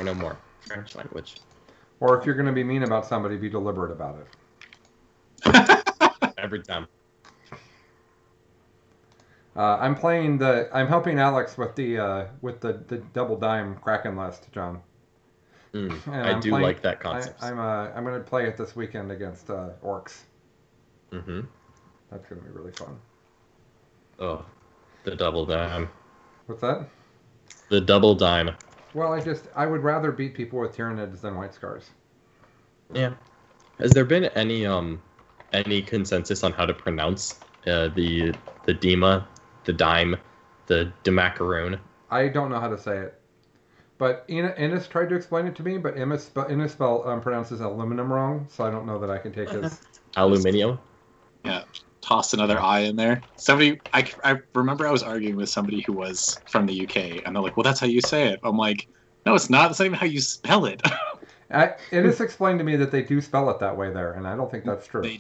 no more French language. Or if you're going to be mean about somebody, be deliberate about it. Every time. I'm helping Alex with the double dime Kraken list, John. I do like that concept. I'm going to play it this weekend against Orcs. Mm-hmm. That's going to be really fun. Oh, the double dime. What's that? The double dime. Well, I would rather beat people with Tyranids than White Scars. Yeah. Has there been any consensus on how to pronounce the Dima, the dime, the Demacaroon? I don't know how to say it. But Innes tried to explain it to me, but Innes pronounces aluminum wrong, so I don't know that I can take his... Aluminium? Yeah, toss another I in there. I remember I was arguing with somebody who was from the UK, and they're like, well, that's how you say it. I'm like, no, it's not. That's not even how you spell it. Innes explained to me that they do spell it that way there, and I don't think that's true. They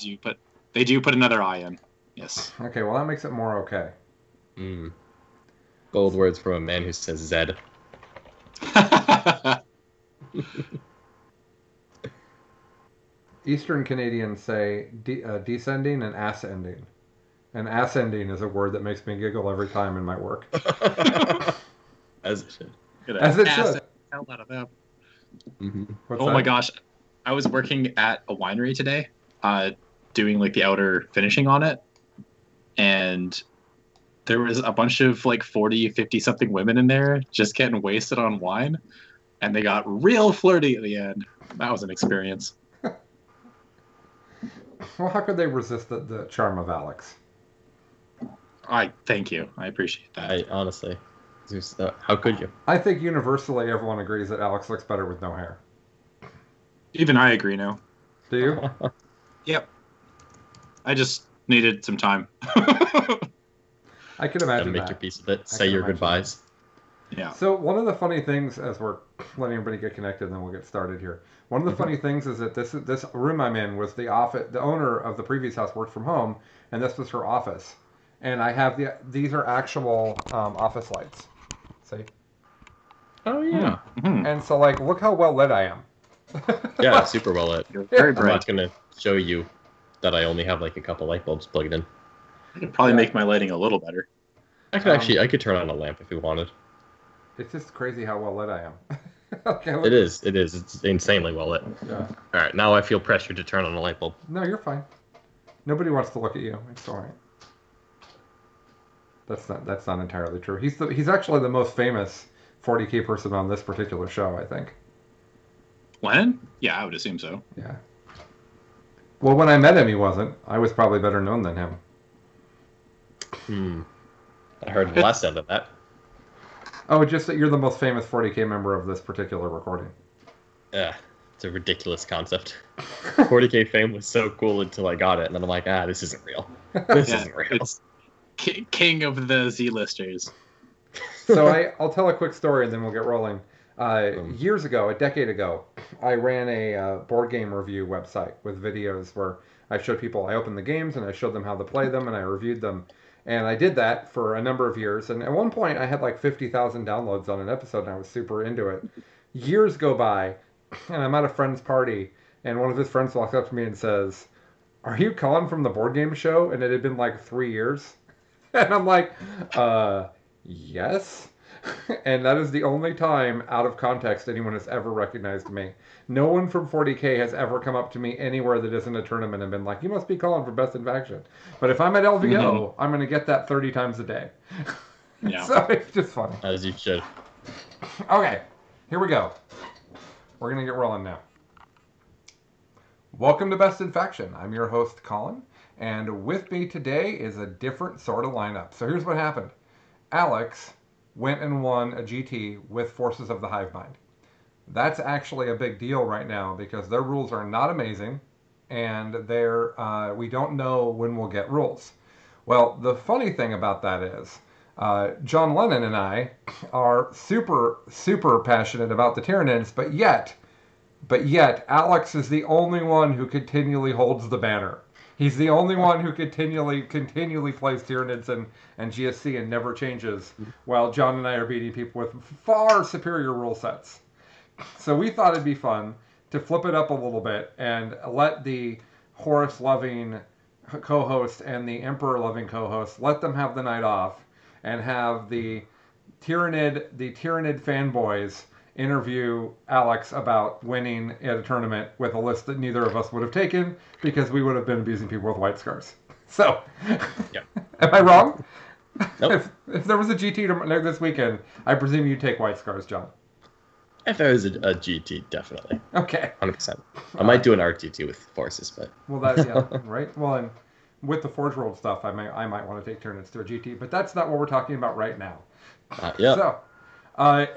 do put another I in. Yes. Okay, well, that makes it more okay. Bold words from a man who says Zed. Eastern Canadians say descending and ascending. And ascending is a word that makes me giggle every time in my work. As it should. As it should. Hell out of them. Mm-hmm. Oh my gosh. I was working at a winery today, doing like the outer finishing on it. And there was a bunch of like 40, 50 something women in there just getting wasted on wine. And they got real flirty at the end. That was an experience. Well, how could they resist the charm of Alex? Thank you. I appreciate that. I honestly, how could you? I think universally everyone agrees that Alex looks better with no hair. Even I agree now. Do you? Yep. I just needed some time. I can imagine make that. your peace with it. Say your goodbyes. Yeah. So one of the funny things, as we're letting everybody get connected, and then we'll get started here. One of the funny things is that this room I'm in was the owner of the previous house worked from home, and this was her office. And I have these are actual office lights. See? Oh yeah. Mm-hmm. And so like, look how well lit I am. Yeah, super well lit. You're very bright. I'm not gonna show you that I only have like a couple light bulbs plugged in. I could probably make my lighting a little better. I could turn on a lamp if you wanted. It's just crazy how well lit I am. Okay, it is. It's insanely well lit. Yeah. All right, now I feel pressured to turn on a light bulb. No, you're fine. Nobody wants to look at you. It's all right. That's not entirely true. He's actually the most famous 40K person on this particular show, I think. When? Yeah, I would assume so. Yeah. Well, when I met him, he wasn't. I was probably better known than him. I heard the last end of that. Oh, just that you're the most famous 40K member of this particular recording. Yeah, it's a ridiculous concept. 40K fame was so cool until I got it, and then I'm like, this isn't real. This isn't real. It's king of the Z-listers. So I'll tell a quick story and then we'll get rolling. Years ago, a decade ago, I ran a board game review website with videos where I showed people, I opened the games and I showed them how to play them and I reviewed them. And I did that for a number of years. And at one point, I had like 50,000 downloads on an episode and I was super into it. Years go by and I'm at a friend's party and one of his friends walks up to me and says, "Are you Colin from the board game show?" And it had been like 3 years. And I'm like, yes. And that is the only time, out of context, anyone has ever recognized me. No one from 40K has ever come up to me anywhere that isn't a tournament and been like, "You must be calling for Best in Faction." But if I'm at LVO, I'm going to get that 30 times a day. Yeah. So it's just funny. As you should. Okay, here we go. We're going to get rolling now. Welcome to Best in Faction. I'm your host, Colin. And with me today is a different sort of lineup. So here's what happened. Alex went and won a GT with Forces of the Hive Mind. That's actually a big deal right now because their rules are not amazing and we don't know when we'll get rules. Well, the funny thing about that is John Lennon and I are super, super passionate about the Tyranids, but yet Alex is the only one who continually holds the banner. He's the only one who continually plays Tyranids and GSC and never changes, while John and I are beating people with far superior rule sets. So we thought it'd be fun to flip it up a little bit and let the Horus-loving co-host and the Emperor-loving co-host, let them have the night off and have the Tyranid fanboys interview Alex about winning at a tournament with a list that neither of us would have taken because we would have been abusing people with white scars. So, Yeah. am I wrong? Nope. If there was a GT this weekend, I presume you'd take white scars, John. If it was a GT, definitely. Okay. 100%. I might do an RTT with forces, but Well, that's yeah, right. Well, and with the Forge World stuff, I might want to take Tyranids to a GT, but that's not what we're talking about right now. yeah. So,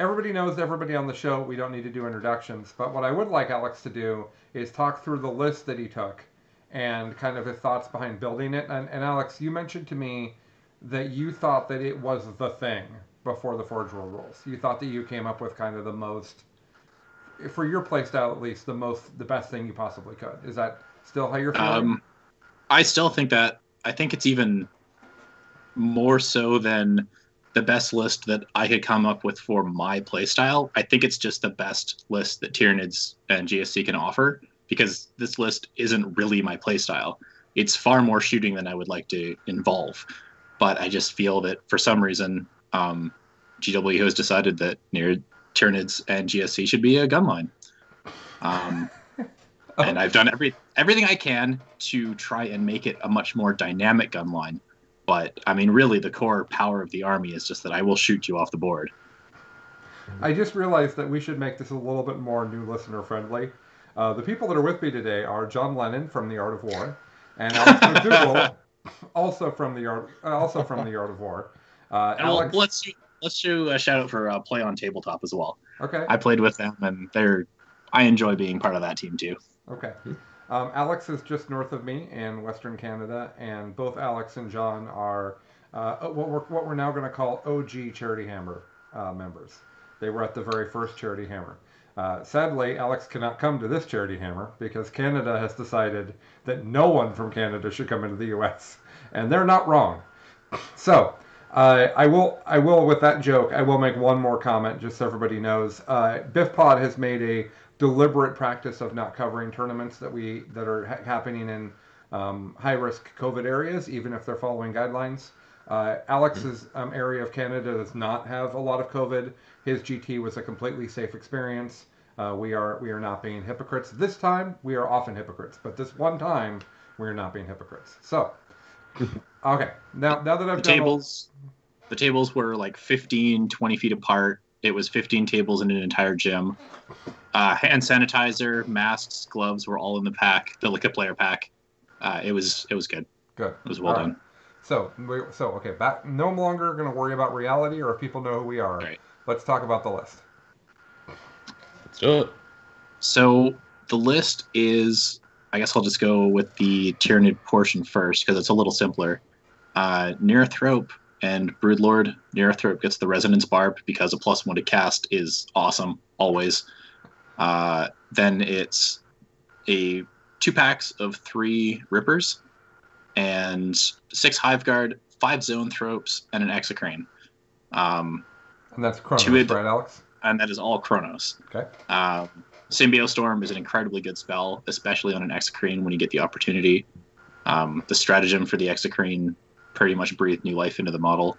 everybody knows everybody on the show. We don't need to do introductions, but what I would like Alex to do is talk through the list that he took and kind of his thoughts behind building it. And Alex, you mentioned to me that you thought that it was the thing before the Forge World rules. You thought that you came up with kind of the most, for your playstyle at least, the best thing you possibly could. Is that still how you're feeling? I still think that. I think it's even more so than the best list that I could come up with for my playstyle. I think it's just the best list that Tyranids and GSC can offer, because this list isn't really my playstyle. It's far more shooting than I would like to involve. But I just feel that for some reason, GW has decided that Tyranids and GSC should be a gun line. And I've done everything I can to try and make it a much more dynamic gun line. But, I mean, really, the core power of the army is just that I will shoot you off the board. I just realized that we should make this a little bit more new listener friendly. The people that are with me today are John Lennon from The Art of War, and Alex McDougall, also from the Art of War. Alex, let's do a shout out for Play on Tabletop as well. Okay. I played with them, and I enjoy being part of that team too. Okay. Alex is just north of me in Western Canada, and both Alex and John are what we're now going to call OG Charity Hammer members. They were at the very first Charity Hammer. Sadly, Alex cannot come to this Charity Hammer because Canada has decided that no one from Canada should come into the U.S., and they're not wrong. So, I will with that joke, I will make one more comment just so everybody knows. Biff Pod has made a deliberate practice of not covering tournaments that are happening in high risk COVID areas, even if they're following guidelines. Alex's area of Canada does not have a lot of COVID. His GT was a completely safe experience. We are not being hypocrites. This time we are often hypocrites, but this one time we are not being hypocrites. So, okay, now that I've done the tables were like 15, 20 feet apart. It was 15 tables in an entire gym. Hand sanitizer, masks, gloves were all in the pack, the Liquid Player pack. It was good. Good. It was well done. Right. So okay, back. No longer going to worry about reality or if people know who we are. Right. Let's talk about the list. Let's do it. So the list is, I guess I'll just go with the Tyranid portion first because it's a little simpler. Nearthrope and Broodlord. Nearthrope gets the Resonance Barb because a +1 to cast is awesome, always. Then it's 2 packs of 3 Rippers and 6 Hive Guard, 5 Zonethropes, and an Execrane. And that's Chronos, right, Alex? And that is all Chronos. Okay. Symbiostorm is an incredibly good spell, especially on an Execrane when you get the opportunity. The stratagem for the Execrane pretty much breathed new life into the model.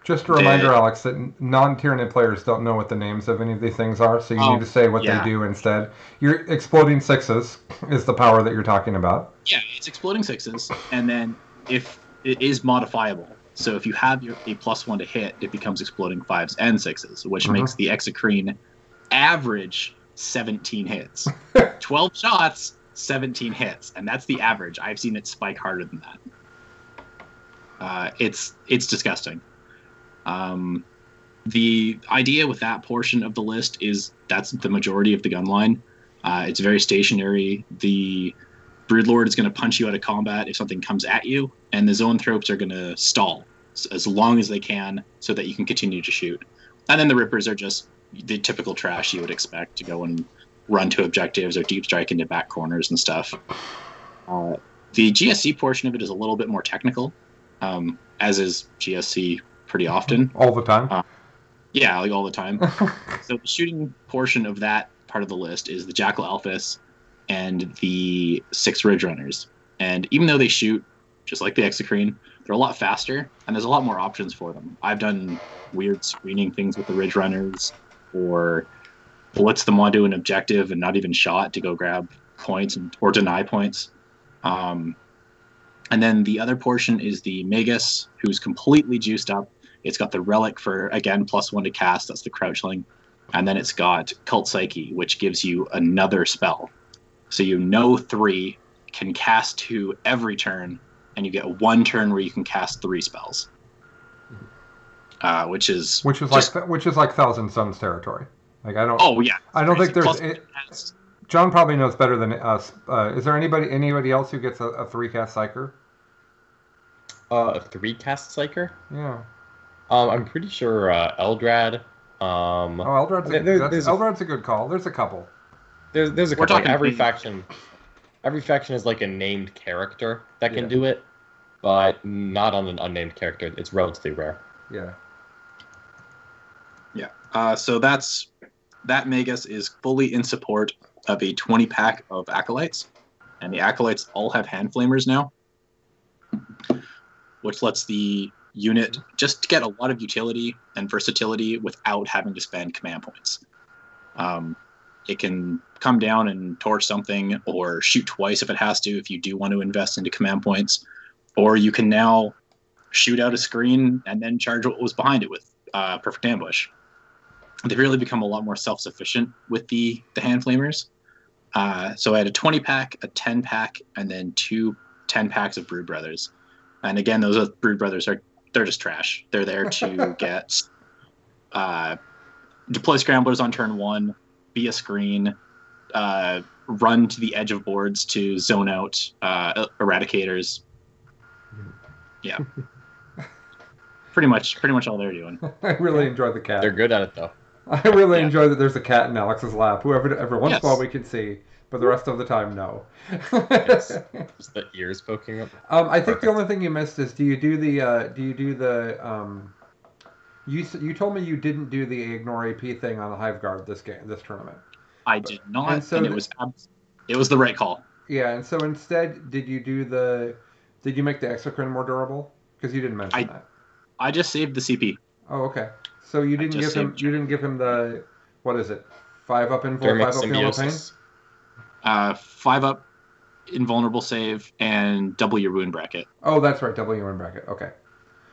Just a reminder, Alex, that non-Tyranid players don't know what the names of any of these things are, so you need to say what they do instead. Your exploding sixes is the power that you're talking about. Yeah, it's exploding sixes, and then if it is modifiable. So if you have a +1 to hit, it becomes exploding 5s and 6s, which makes the Execrane average 17 hits. 12 shots, 17 hits, and that's the average. I've seen it spike harder than that. It's disgusting. The idea with that portion of the list is that's the majority of the gun line. It's very stationary. The Broodlord is going to punch you out of combat if something comes at you, and the Zonethropes are going to stall as long as they can so that you can continue to shoot. And then the Rippers are just the typical trash you would expect to go and run to objectives or deep strike into back corners and stuff. The GSC portion of it is a little bit more technical, as is GSC pretty often. All the time? Yeah, like all the time. So the shooting portion of that part of the list is the Jackal Alphys and the 6 Ridge Runners. And even though they shoot just like the Exocrine, they're a lot faster, and there's a lot more options for them. I've done weird screening things with the Ridge Runners, or blitz them onto an objective and not even shot to go grab points or deny points. And then the other portion is the Magus, who's completely juiced up. It's got the Relic for, again, +1 to cast. That's the Crouchling. And then it's got Cult Psyche, which gives you another spell. So you know 3, can cast 2 every turn, and you get 1 turn where you can cast 3 spells. Which is like Thousand Suns territory. Like I don't. Oh yeah. I don't think there's. John probably knows better than us. Is there anybody else who gets a 3-cast Psyker? A 3-cast Psyker? Yeah. I'm pretty sure Eldrad. Eldrad's a good call. There's a couple. There's a couple. Like every faction is like a named character that can do it, but not on an unnamed character. It's relatively rare. Yeah. Yeah. So that Magus is fully in support of a 20-pack of Acolytes, and the Acolytes all have Hand Flamers now, which lets the unit just get a lot of utility and versatility without having to spend command points. It can come down and torch something, or shoot twice if it has to, if you do want to invest into command points, or you can now shoot out a screen and then charge what was behind it with Perfect Ambush. They've really become a lot more self-sufficient with the Hand Flamers. So I had a 20-pack, a 10-pack, and then 2 10-packs of Brood Brothers. And again, those Brood Brothers they're just trash. They're there to get deploy Scramblers on turn 1, be a screen, run to the edge of boards to zone out Eradicators. Yeah. pretty much all they're doing. I really enjoy the cat. They're good at it though. I really enjoy that there's a cat in Alex's lap. Whoever every once in a while we can see, but the rest of the time, no. Just the ears poking up. I think the only thing you missed is you told me you didn't do the ignore AP thing on the Hive Guard this tournament. I did not, and it was the right call. Yeah, and so instead, did you make the Exocrine more durable? Because you didn't mention that. I just saved the CP. Oh, okay. So you didn't give him the, what is it? 5-up invulnerable, 5-up feel no pain? 5-up invulnerable save and double your wound bracket. Oh, that's right, double your wound bracket. Okay.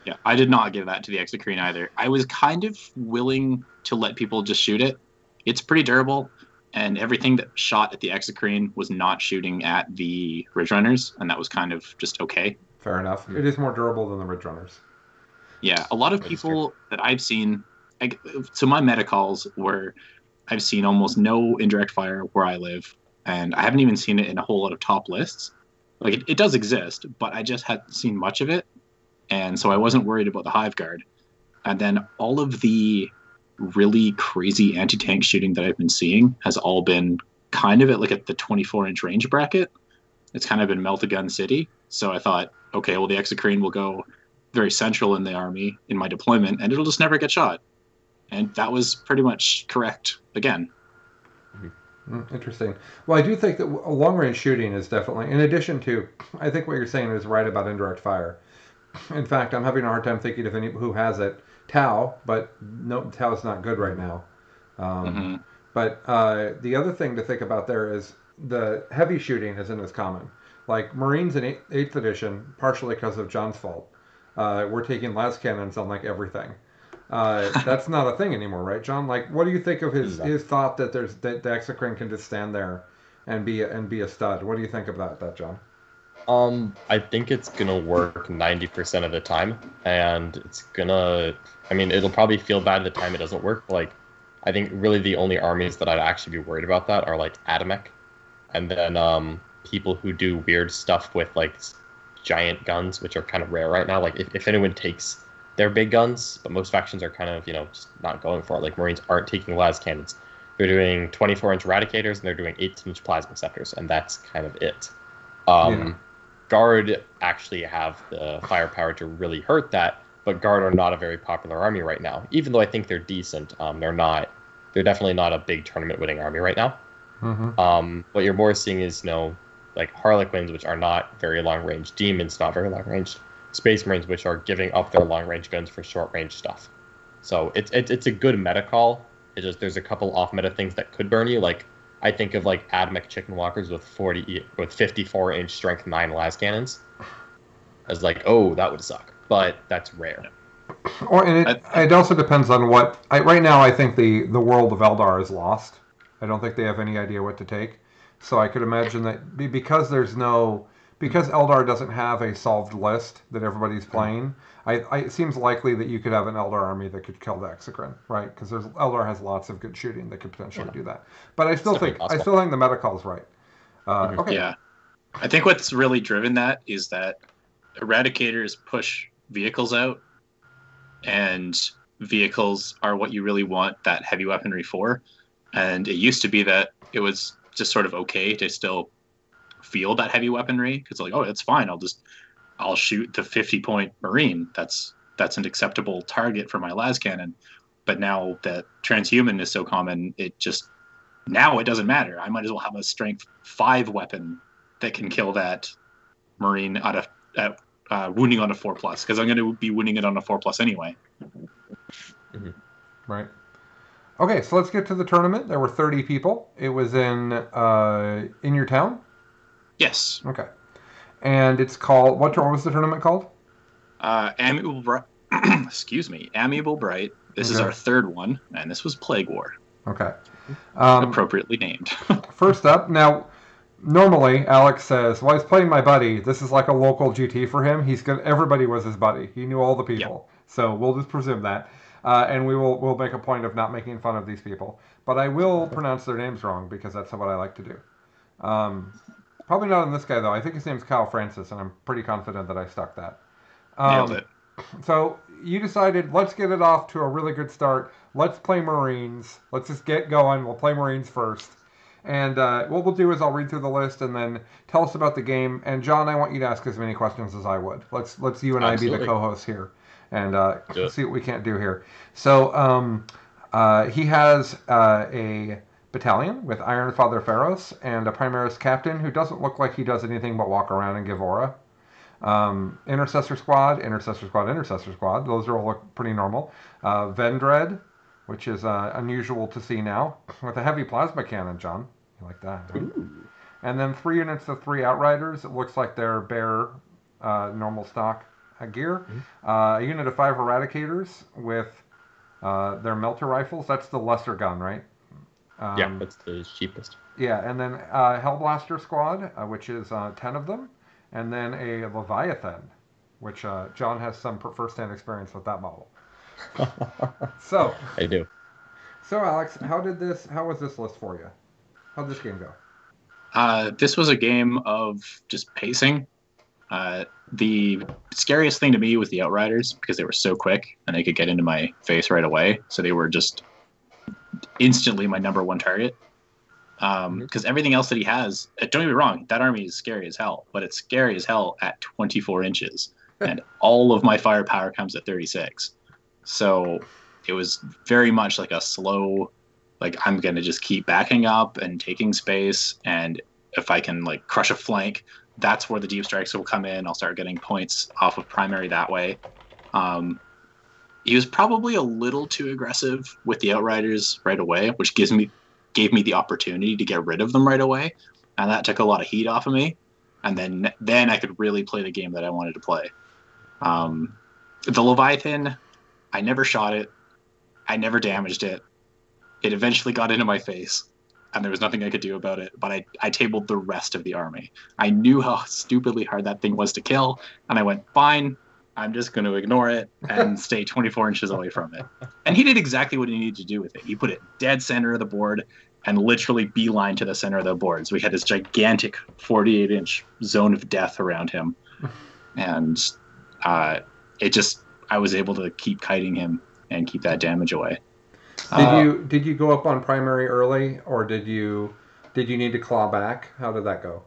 Yeah, I did not give that to the Exocrine either. I was kind of willing to let people just shoot it. It's pretty durable, and everything that shot at the Exocrine was not shooting at the Ridge Runners, and that was kind of just okay. Fair enough. It is more durable than the Ridge Runners. Yeah, a lot of people that I've seen, so my meta calls were, I've seen almost no indirect fire where I live, and I haven't even seen it in a whole lot of top lists. Like, it does exist, but I just hadn't seen much of it, and so I wasn't worried about the Hive Guard. And then all of the really crazy anti-tank shooting that I've been seeing has all been kind of at the 24-inch range bracket. It's kind of been Melt-A-Gun City, so I thought, okay, well, the Exocrine will go very central in the army in my deployment, and it'll just never get shot. And that was pretty much correct again. Interesting. Well, I do think that long-range shooting is definitely, in addition to, I think what you're saying is right about indirect fire. In fact, I'm having a hard time thinking of who has it. Tau, but no, Tau's not good right now. But the other thing to think about there is the heavy shooting isn't as common. Like Marines in 8th edition, partially because of John's fault, we're taking las cannons on everything. That's not a thing anymore, right, John? What do you think of his thought that the Exocrine can just stand there and be a stud? What do you think of that, John? I think it's gonna work 90% of the time, and it'll probably feel bad the time it doesn't work. I think really the only armies that I'd actually be worried about that are Atomic, and then people who do weird stuff with giant guns, which are kind of rare right now. If anyone takes their big guns, but most factions are kind of just not going for it. Marines aren't taking las cannons; they're doing 24-inch Eradicators and they're doing 18-inch Plasma Scepters, and that's kind of it. Guard actually have the firepower to really hurt that, but Guard are not a very popular army right now. Even though I think they're decent, they're not. They're definitely not a big tournament-winning army right now. What you're more seeing is, like Harlequins, which are not very long range, Demons, not very long range, Space Marines, which are giving up their long range guns for short range stuff. So it's a good meta call. It just there's a couple off meta things that could burn you. Like I think of like AdMech Chicken Walkers with 54-inch strength 9 las cannons. As like, oh, that would suck, but that's rare. Or and it also depends on what. Right now, I think the world of Eldar is lost. I don't think they have any idea what to take. So I could imagine that because Eldar doesn't have a solved list that everybody's playing. It seems likely that you could have an Eldar army that could kill the Exocrine, right? Because Eldar has lots of good shooting that could potentially do that. But I still think the meta call is right. Okay. Yeah, I think what's really driven that is that Eradicators push vehicles out, and vehicles are what you really want that heavy weaponry for. And it used to be that it was just sort of okay to still field that heavy weaponry because like, oh, it's fine. I'll shoot the 50-point Marine. That's an acceptable target for my las cannon. But now that transhuman is so common, now it doesn't matter. I might as well have a strength 5 weapon that can kill that Marine at wounding on a 4+ because I'm going to be wounding it on a 4+ anyway. Right. Okay, so let's get to the tournament. There were 30 people. It was in your town? Yes. Okay. And it's called, what was the tournament called? Amiable Bright. Excuse me. Amiable Bright. This is our third one, and this was Plague War. Okay. Appropriately named. First up, now, normally Alex says, well, he's playing my buddy. This is like a local GT for him. Everybody was his buddy. He knew all the people. Yep. So we'll just presume that. And we'll make a point of not making fun of these people. But I will pronounce their names wrong because that's what I like to do. Probably not in this guy, though. I think his name's Kyle Francis, and I'm pretty confident that I stuck that. Nailed it. So you decided, let's get it off to a really good start. Let's play Marines. Let's just get going. We'll play Marines first. And what we'll do is I'll read through the list and then tell us about the game. And John, I want you to ask as many questions as I would. Let's you and Absolutely. I be the co-hosts here and see what we can't do here. So he has a battalion with Iron Father Pharaohs and a Primaris captain who doesn't look like he does anything but walk around and give aura. Intercessor Squad. Those are all look pretty normal. Vendread, which is unusual to see now, with a heavy plasma cannon, John. You like that, right? And then 3 units of 3 Outriders. It looks like they're bare normal stock gear. A unit of 5 Eradicators with their melter rifles. That's the lesser gun, right? Yeah, that's the cheapest. Yeah, and then Hellblaster Squad, which is 10 of them. And then a Leviathan, which John has some first-hand experience with that model. So I do. So Alex, how was this list for you? How did this game go? This was a game of just pacing. The scariest thing to me was the Outriders because they were so quick and they could get into my face right away. So they were just instantly my number one target. Because everything else that he has, don't get me wrong, that army is scary as hell, but it's scary as hell at 24 inches. And all of my firepower comes at 36. So it was very much like a slow, like I'm going to just keep backing up and taking space. And if I can like crush a flank, that's where the deep strikes will come in. I'll start getting points off of primary that way. He was probably a little too aggressive with the Outriders right away, which gave me the opportunity to get rid of them right away. And that took a lot of heat off of me. And then I could really play the game that I wanted to play. The Leviathan, I never shot it. I never damaged it. It eventually got into my face, and there was nothing I could do about it, but I tabled the rest of the army. I knew how stupidly hard that thing was to kill, and I went, fine, I'm just going to ignore it and stay 24 inches away from it. And he did exactly what he needed to do with it. He put it dead center of the board and literally beeline to the center of the board. So we had this gigantic 48-inch zone of death around him. And I was able to keep kiting him and keep that damage away. Did you go up on primary early, or did you need to claw back? How did that go?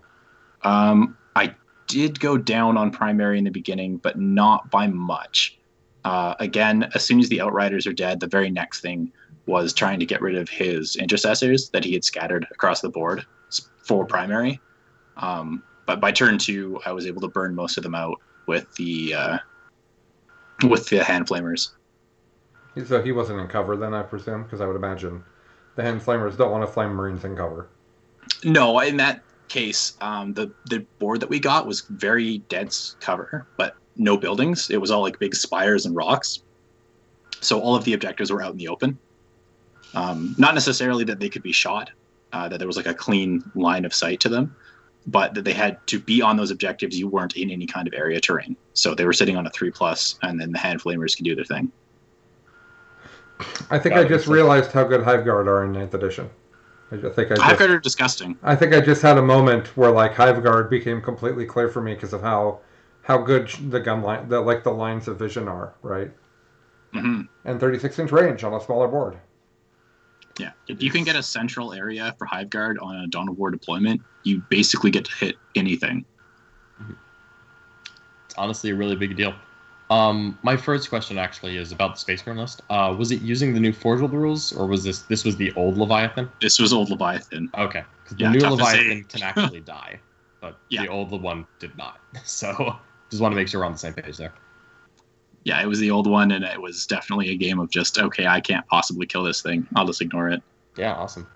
I did go down on primary in the beginning, but not by much. Again, as soon as the Outriders are dead, the very next thing was trying to get rid of his intercessors that he had scattered across the board for primary. But by turn 2, I was able to burn most of them out with the hand flamers. So he wasn't in cover then, I presume, because I would imagine the hand flamers don't want to flame Marines in cover. No, in that case, the board that we got was very dense cover, but no buildings. It was all like big spires and rocks. So all of the objectives were out in the open. Not necessarily that they could be shot, that there was like a clean line of sight to them, but that they had to be on those objectives. You weren't in any kind of area terrain. So they were sitting on a 3+, and then the hand flamers could do their thing. I think I just realized how good Hive Guard are in 9th edition. Hive Guard are disgusting. I think I just had a moment where like Hive Guard became completely clear for me because of how good the gun line, the lines of vision are, right? Mm-hmm. And 36-inch range on a smaller board. Yeah, if you can get a central area for Hive Guard on a Dawn of War deployment, you basically get to hit anything. It's honestly a really big deal. My first question actually is about the Space Marine list. Was it using the new Forge World rules, or was this was the old Leviathan? This was old Leviathan. Okay, because the new Leviathan can actually die, but the old one did not. So just want to make sure we're on the same page there. Yeah, it was the old one, and it was definitely a game of just, okay, I can't possibly kill this thing. I'll just ignore it. Yeah, awesome.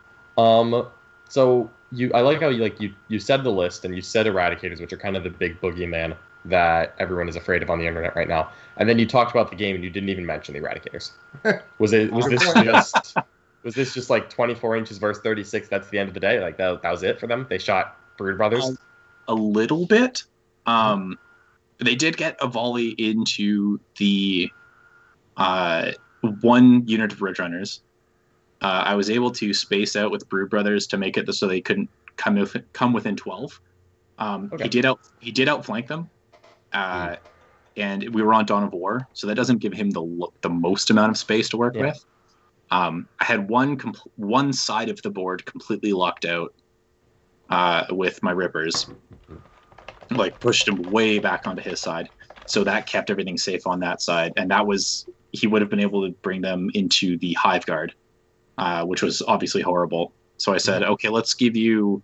So I like how you said the list, and you said Eradicators, which are kind of the big boogeyman that everyone is afraid of on the internet right now. And then you talked about the game, and you didn't even mention the Eradicators. Was this just like 24 inches versus 36? That's the end of the day. Like that was it for them. They shot Brood Brothers. A little bit. They did get a volley into the one unit of Ridge Runners. I was able to space out with Brood Brothers to make it so they couldn't come within 12. Okay. He did outflank them, and we were on Dawn of War, so that doesn't give him the most amount of space to work with. I had one side of the board completely locked out with my Rippers. Like pushed him way back onto his side, so that kept everything safe on that side, and he would have been able to bring them into the Hive Guard, which was obviously horrible. So I said, okay, let's give you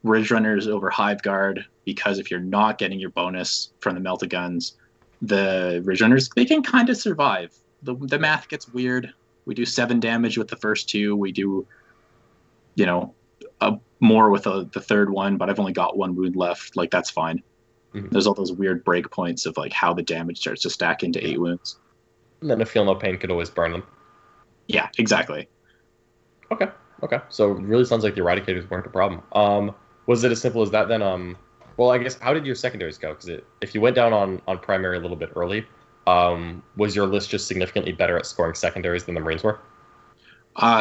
Ridge Runners over Hive Guard, because if you're not getting your bonus from the melta guns, the Ridge Runners, they can kind of survive. The math gets weird. We do 7 damage with the first 2. We do, more with the third one, but I've only got 1 wound left. Like, that's fine. Mm-hmm. There's all those weird break points of like how the damage starts to stack into 8 wounds. And then a Feel No Pain could always burn them. Yeah, exactly. Okay. So it really sounds like the Eradicators weren't a problem. Was it as simple as that then? Well, I guess, how did your secondaries go? Because if you went down on primary a little bit early, was your list just significantly better at scoring secondaries than the Marines were?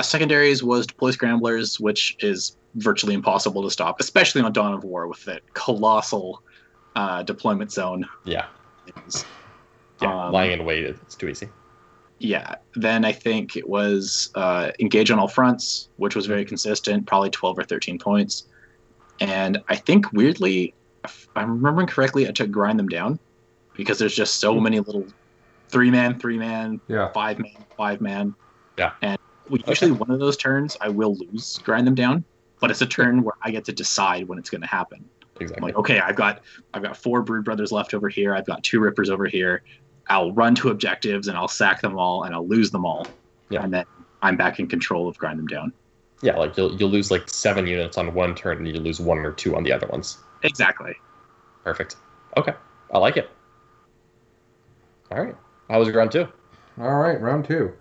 Secondaries was Deploy Scramblers, which is virtually impossible to stop, especially on Dawn of War with that colossal deployment zone. Yeah. Lying in wait, it's too easy. Yeah. Then I think it was Engage on All Fronts, which was very consistent, probably 12 or 13 points. And I think, weirdly, if I'm remembering correctly, I took Grind Them Down, because there's just so many little 3-man, 5-man, 5-man. Yeah. And usually one of those turns I will lose Grind Them Down, but it's a turn where I get to decide when it's going to happen. Exactly. I'm like, okay, I've got 4 Brood Brothers left over here. I've got 2 Rippers over here. I'll run to objectives and I'll sack them all and I'll lose them all. Yeah. And then I'm back in control of Grind Them Down. Yeah, like you'll lose like 7 units on one turn and you lose 1 or 2 on the other ones. Exactly. Perfect. Okay. I like it. All right. How was round 2? All right, round 2.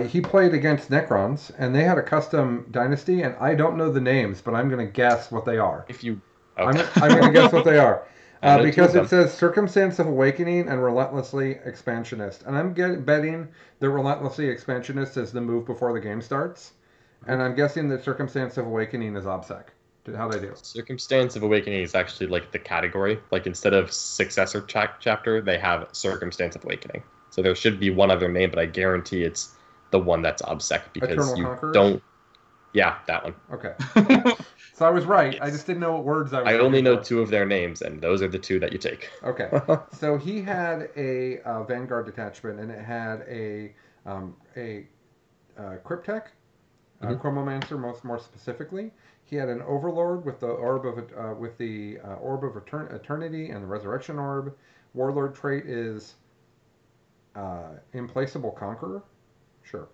He played against Necrons, and they had a custom dynasty, and I don't know the names, but I'm going to guess what they are. Okay. I'm going to guess what they are. Because it says Circumstance of Awakening and Relentlessly Expansionist. And I'm betting the Relentlessly Expansionist is the move before the game starts. And I'm guessing that Circumstance of Awakening is OBSEC. How'd I do? Circumstance of Awakening is actually like the category. Like instead of Successor chapter, they have Circumstance of Awakening. So there should be one other name, but I guarantee it's the one that's OBSEC, because you don't... Yeah, that one. Okay. So I was right. I just didn't know what words I was I only looking know for. 2 of their names, and those are the 2 that you take. Okay. So he had a Vanguard detachment, and it had a Cryptek, Mhm. Chromomancer, more specifically. He had an Overlord with the Orb of Orb of Eternity and the Resurrection Orb. Warlord trait is Implacable Conqueror. Sure.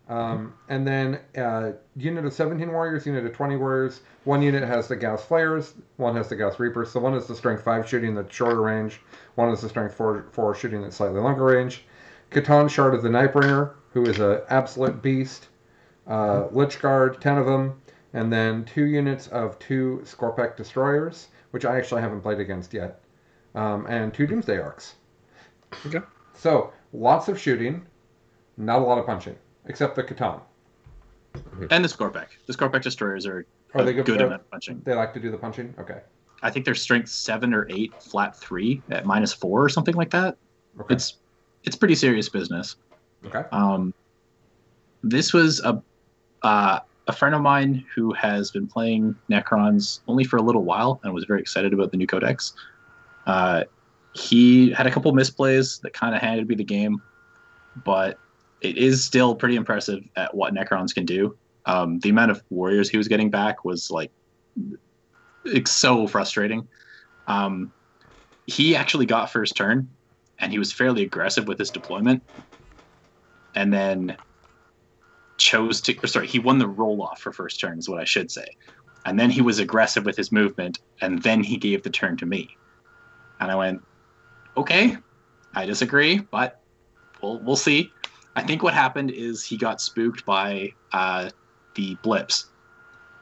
And then unit of 17 warriors, unit of 20 warriors. One unit has the Gauss Flares, one has the Gauss Reapers. So one is the Strength 5 shooting the shorter range, one is the Strength 4 shooting the slightly longer range. Catan Shard of the Nightbringer, who is an absolute beast. Lich Guard, 10 of them. And then 2 units of 2 Scorpek Destroyers, which I actually haven't played against yet. And 2 Doomsday Arcs. Okay. So, lots of shooting, not a lot of punching, except the Catan. And the Scorpek. The Scorpek destroyers are Are a they good amount of punching. They like to do the punching? Okay. I think they're strength 7 or 8, flat 3 at -4 or something like that. Okay. It's pretty serious business. Okay. This was a friend of mine who has been playing Necrons only for a little while and was very excited about the new codex. He had a couple misplays that kind of handed me the game, but it is still pretty impressive at what Necrons can do. The amount of warriors he was getting back was like it's so frustrating. He actually got first turn, and he was fairly aggressive with his deployment, and then he won the roll off for first turn is what I should say. And then he was aggressive with his movement, and then he gave the turn to me. And I went, okay, I disagree, but we'll see. I think what happened is he got spooked by the blips,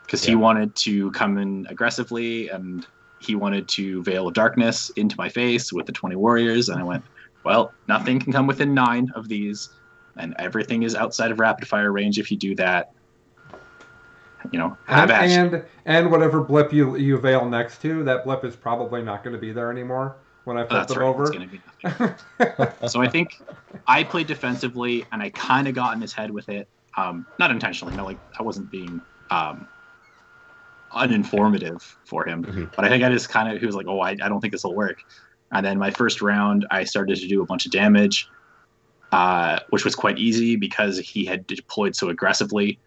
because he wanted to come in aggressively, and he wanted to Veil of Darkness into my face with the 20 warriors. And I went, well, nothing can come within 9 of these, and everything is outside of rapid fire range if you do that. Have at you. And whatever blip you veil next to, that blip is probably not going to be there anymore when I flip them over. It's going to be nothing. So I think I played defensively, and I kind of got in his head with it. Not intentionally. No, like I wasn't being uninformative for him. Mm-hmm. But I think he was like, oh, I don't think this will work. And then my first round, I started to do a bunch of damage, which was quite easy because he had deployed so aggressively.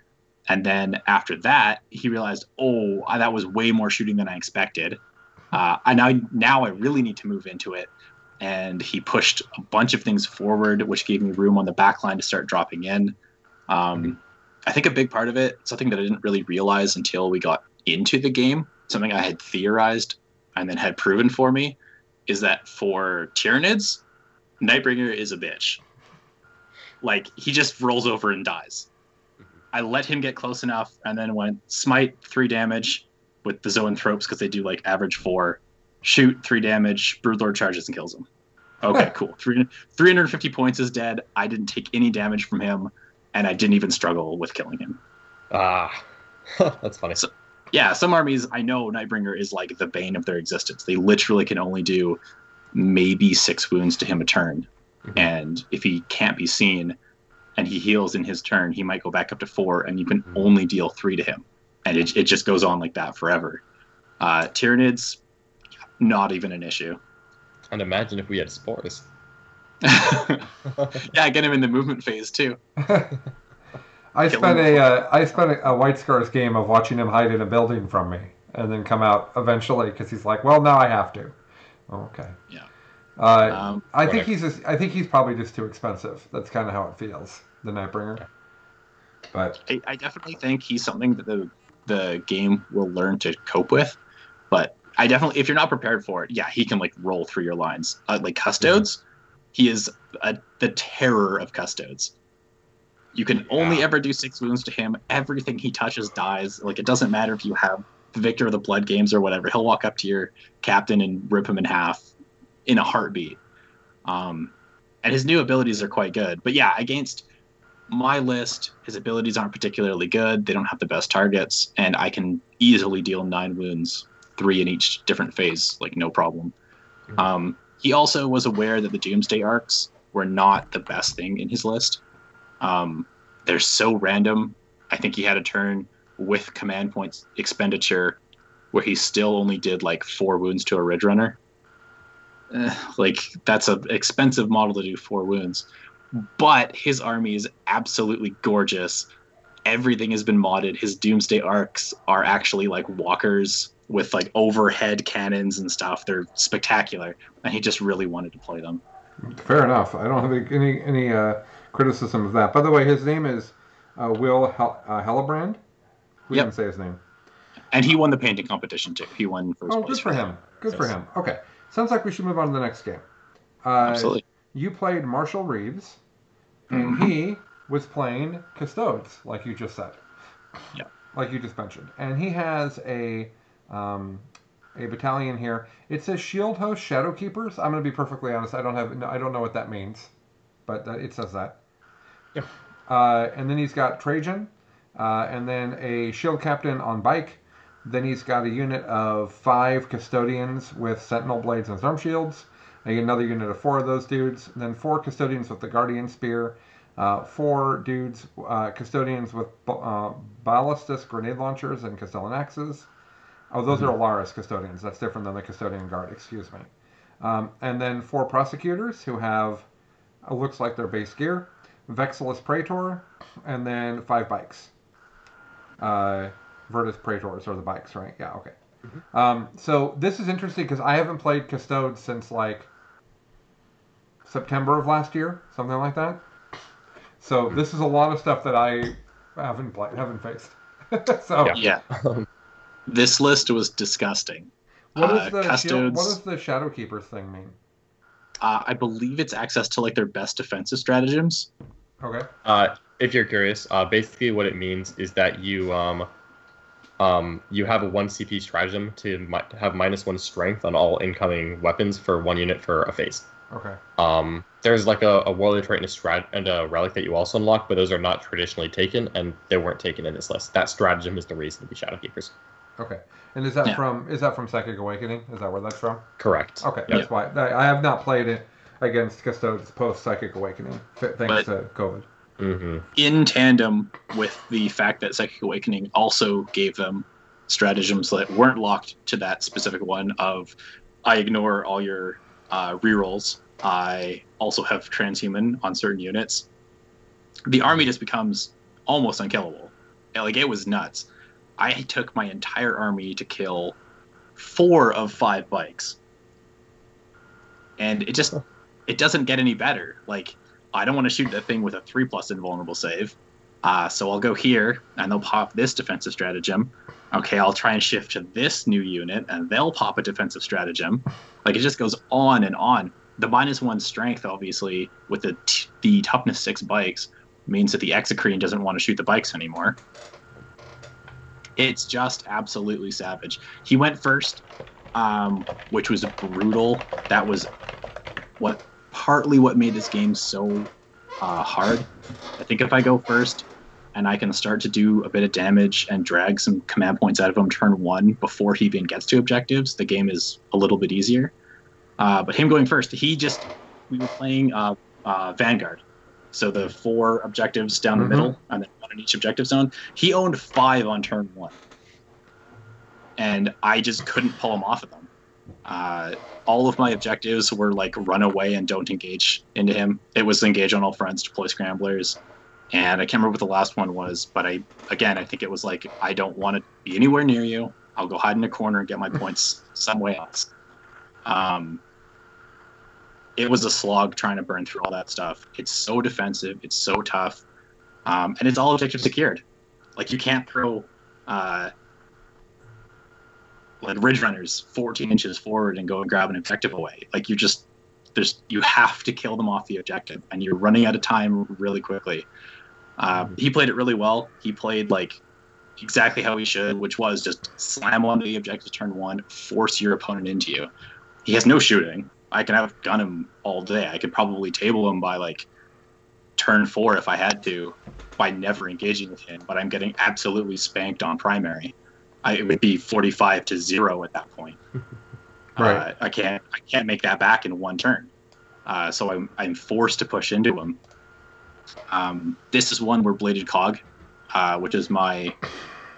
And then after that, he realized, oh, that was way more shooting than I expected. Now I really need to move into it. And he pushed a bunch of things forward, which gave me room on the back line to start dropping in. I think a big part of it, something that I didn't really realize until we got into the game, something I had theorized and then had proven for me, is that for Tyranids, Nightbringer is a bitch. Like, he just rolls over and dies. I let him get close enough and then went smite 3 damage with the Zoanthropes because they do like average 4. Shoot 3 damage, Broodlord charges and kills him. Okay, cool. 350 points is dead. I didn't take any damage from him, and I didn't even struggle with killing him. That's funny. So, yeah, some armies, I know Nightbringer is like the bane of their existence. They literally can only do maybe 6 wounds to him a turn. Mm-hmm. And if he can't be seen and he heals in his turn, he might go back up to 4, and you can only deal 3 to him. And it just goes on like that forever. Tyranids, not even an issue. And imagine if we had spores. Yeah, get him in the movement phase too. I spent a White Scars game of watching him hide in a building from me and then come out eventually because he's like, well, now I have to. Okay. Yeah. I think he's probably just too expensive. That's kind of how it feels, the Nightbringer. Yeah. But I definitely think he's something that the game will learn to cope with. But I definitely, if you're not prepared for it, yeah, he can like roll through your lines. Like Custodes, he is the terror of Custodes. You can only ever do 6 wounds to him. Everything he touches dies. Like, it doesn't matter if you have the Victor of the Blood games or whatever. He'll walk up to your captain and rip him in half in a heartbeat. And his new abilities are quite good. But yeah, against my list, his abilities aren't particularly good. They don't have the best targets, and I can easily deal 9 wounds, 3 in each different phase, like no problem. Mm-hmm. He also was aware that the Doomsday arcs were not the best thing in his list. They're so random. I think he had a turn with command points expenditure where he still only did like 4 wounds to a Ridge Runner. Like, that's an expensive model to do 4 wounds. But his army is absolutely gorgeous. Everything has been modded. His Doomsday Arcs are actually like walkers with like overhead cannons and stuff. They're spectacular. And he just really wanted to play them. Fair enough. I don't have any criticism of that. By the way, his name is Will Hellebrand. We didn't say his name. And he won the painting competition too. He won first place. Oh, good for him. Good for him. Okay. Sounds like we should move on to the next game. Absolutely. You played Marshall Reeves, and he was playing Custodes, like you just said. Yeah. Like you just mentioned. And he has a battalion here. It says Shield Host Shadow Keepers. I'm going to be perfectly honest. I don't know what that means, but it says that. Yeah. And then he's got Trajan, and then a Shield Captain on bike. Then he's got a unit of 5 Custodians with Sentinel Blades and Storm Shields. Another unit of 4 of those dudes. And then 4 Custodians with the Guardian Spear. 4 dudes, Custodians with Ballistus Grenade Launchers and Castellan Axes. Oh, those are Alaris Custodians. That's different than the Custodian Guard, excuse me. And then 4 Prosecutors who have, looks like their base gear. Vexilus Praetor, and then 5 bikes. Virtus Praetors are the bikes, right? Yeah, okay. So this is interesting because I haven't played Custodes since like September of last year, something like that. So this is a lot of stuff that I haven't faced. So yeah. This list was disgusting. What does the Shadow Keepers thing mean? I believe it's access to like their best defensive stratagems. Okay. If you're curious, basically what it means is that you you have a 1 CP stratagem to have -1 strength on all incoming weapons for 1 unit for a phase. Okay. There's like a warlord trait and a relic that you also unlock, but those are not traditionally taken, and they weren't taken in this list. That stratagem is the reason to be Shadow Keepers. Okay. And is that from Psychic Awakening? Is that where that's from? Correct. Okay, that's why I have not played it against Custodes post Psychic Awakening, thanks to COVID. Mm-hmm. In tandem with the fact that Psychic Awakening also gave them stratagems that weren't locked to that specific one of I ignore all your rerolls. I also have transhuman on certain units. The army just becomes almost unkillable. Like, it was nuts. I took my entire army to kill 4 of 5 bikes. And it doesn't get any better. Like, I don't want to shoot that thing with a 3+ invulnerable save. So I'll go here, and they'll pop this defensive stratagem. Okay, I'll try and shift to this new unit, and they'll pop a defensive stratagem. Like, it just goes on and on. The -1 strength, obviously, with the toughness 6 bikes, means that the Exocrine doesn't want to shoot the bikes anymore. It's just absolutely savage. He went first, which was brutal. That was partly what made this game so hard. I think if I go first and I can start to do a bit of damage and drag some command points out of him turn 1 before he even gets to objectives, the game is a little bit easier. But him going first, we were playing Vanguard. So the 4 objectives down the middle, and then 1 in each objective zone. He owned 5 on turn 1. And I just couldn't pull him off of them. All of my objectives were like run away and don't engage into him. It was engage on all fronts, deploy scramblers. And I can't remember what the last one was, but I think it was like, I don't want to be anywhere near you. I'll go hide in a corner and get my points some way else. It was a slog trying to burn through all that stuff. It's so defensive. It's so tough. And it's all objective secured. Like, you can't throw like Ridge Runners 14 inches forward and go and grab an objective away. Like, you have to kill them off the objective, and you're running out of time really quickly. He played it really well. He played like exactly how he should, which was just slam onto the objective turn 1, force your opponent into you. He has no shooting. I can outgun him all day. I could probably table him by like turn 4 if I had to, by never engaging with him. But I'm getting absolutely spanked on primary. It would be 45-0 at that point. Right. I can't make that back in 1 turn. So I'm forced to push into him. This is one where Bladed Cog which is my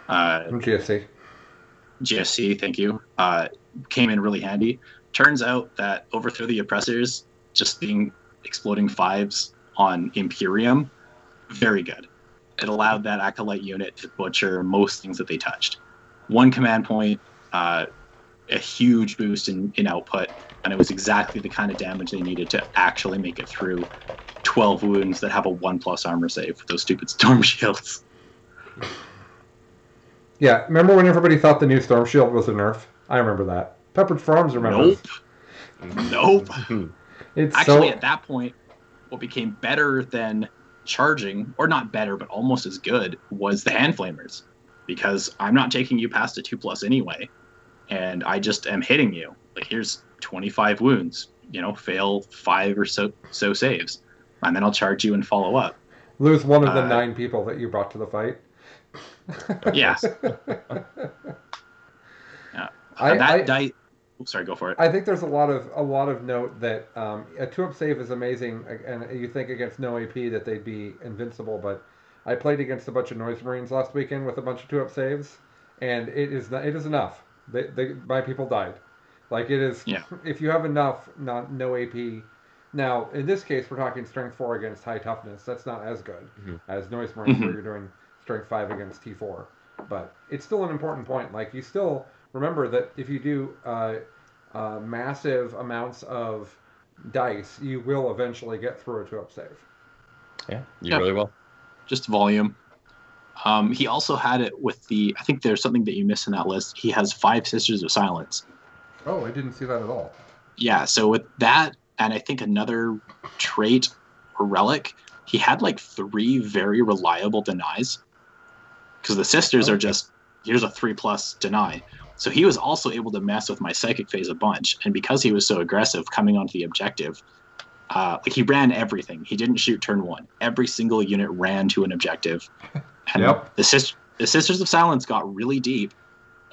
GSC. GSC, thank you, came in really handy. Turns out that Overthrow the Oppressors, just being exploding 5s on Imperium, very good. It allowed that Acolyte unit to butcher most things that they touched. One command point, a huge boost in output, and it was exactly the kind of damage they needed to actually make it through 12 wounds that have a 1+ armor save with those stupid Storm Shields. Yeah, remember when everybody thought the new Storm Shield was a nerf? I remember that. Peppered Farms remembers. Nope. It's actually, at that point, what became better than charging, or not better, but almost as good, was the Hand Flamers. Because I'm not taking you past a 2+ anyway, and I just am hitting you. Like, here's 25 wounds, fail 5 or so saves, and then I'll charge you and follow up. Lose one of the 9 people that you brought to the fight. Yeah. Sorry, go for it. I think there's a lot of note that a 2-up save is amazing, and you think against no AP that they'd be invincible, but I played against a bunch of Noise Marines last weekend with a bunch of 2-up saves, and it is enough. My people died. Like, it is. Yeah. If you have enough, no AP. Now, in this case, we're talking strength 4 against high toughness. That's not as good as Noise Marines, where you're doing strength 5 against T4. But it's still an important point. Like, you still remember that if you do massive amounts of dice, you will eventually get through a 2-up save. Yeah, you really will. Just volume. He also had it with I think there's something that you missed in that list. He has 5 Sisters of Silence. Oh, I didn't see that at all. Yeah, so with that, and I think another trait or relic, he had like 3 very reliable denies. Because the Sisters are just, here's a 3+ deny. So he was also able to mess with my Psychic Phase a bunch. And because he was so aggressive coming onto the objective, he ran everything. He didn't shoot turn 1. Every single unit ran to an objective. And the Sisters of Silence got really deep,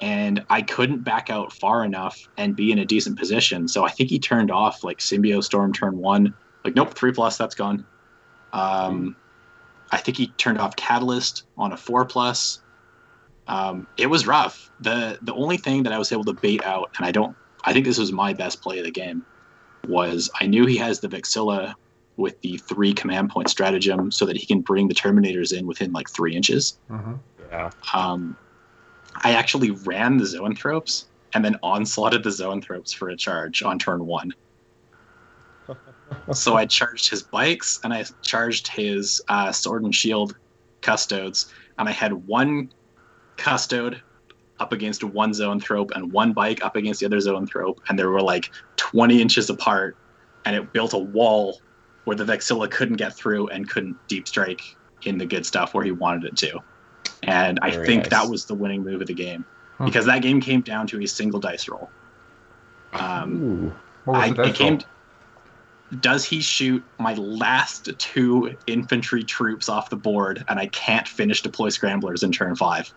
and I couldn't back out far enough and be in a decent position. So I think he turned off like Symbio Storm turn 1. Like, nope, 3+, that's gone. I think he turned off Catalyst on a 4+. It was rough. The only thing that I was able to bait out, and I think this was my best play of the game, was I knew he has the Vexilla with the 3 command point stratagem so that he can bring the Terminators in within like 3 inches. Mm-hmm. Yeah. I actually ran the Zoanthropes and then onslaughted the Zoanthropes for a charge on turn 1. So I charged his bikes and I charged his Sword and Shield Custodes, and I had 1 Custode up against 1 Zoanthrope and 1 bike up against the other Zoanthrope, and they were like 20 inches apart, and it built a wall where the Vexilla couldn't get through and couldn't deep strike in the good stuff where he wanted it to. And I think that was the winning move of the game, because that game came down to a single dice roll. What was the dice roll? Does he shoot my last 2 infantry troops off the board, and I can't finish deploy scramblers in turn 5?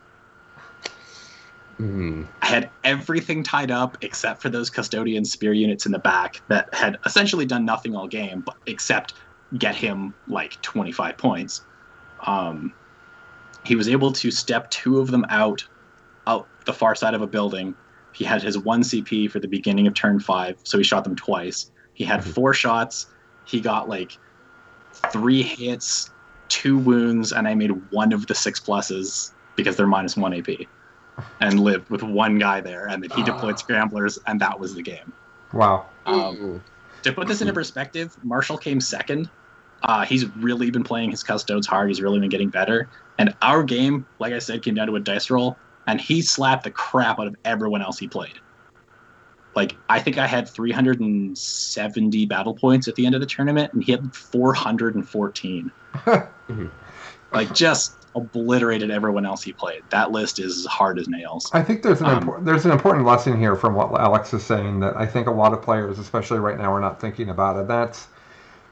I had everything tied up except for those custodian spear units in the back that had essentially done nothing all game, but except get him like 25 points. He was able to step 2 of them out the far side of a building. He had his 1 CP for the beginning of turn 5, so he shot them twice. He had 4 shots. He got like 3 hits, 2 wounds, and I made 1 of the 6+s because they're -1 AP. And lived with 1 guy there, and then he deployed scramblers, and that was the game. Wow. To put this into perspective, Marshall came second. He's really been playing his Custodes hard. He's really been getting better. And our game, like I said, came down to a dice roll, and he slapped the crap out of everyone else he played. Like, I think I had 370 battle points at the end of the tournament, and he had 414. Like, just obliterated everyone else he played. That list is hard as nails. I think there's an important lesson here from what Alex is saying that I think a lot of players, especially right now, are not thinking about it. That's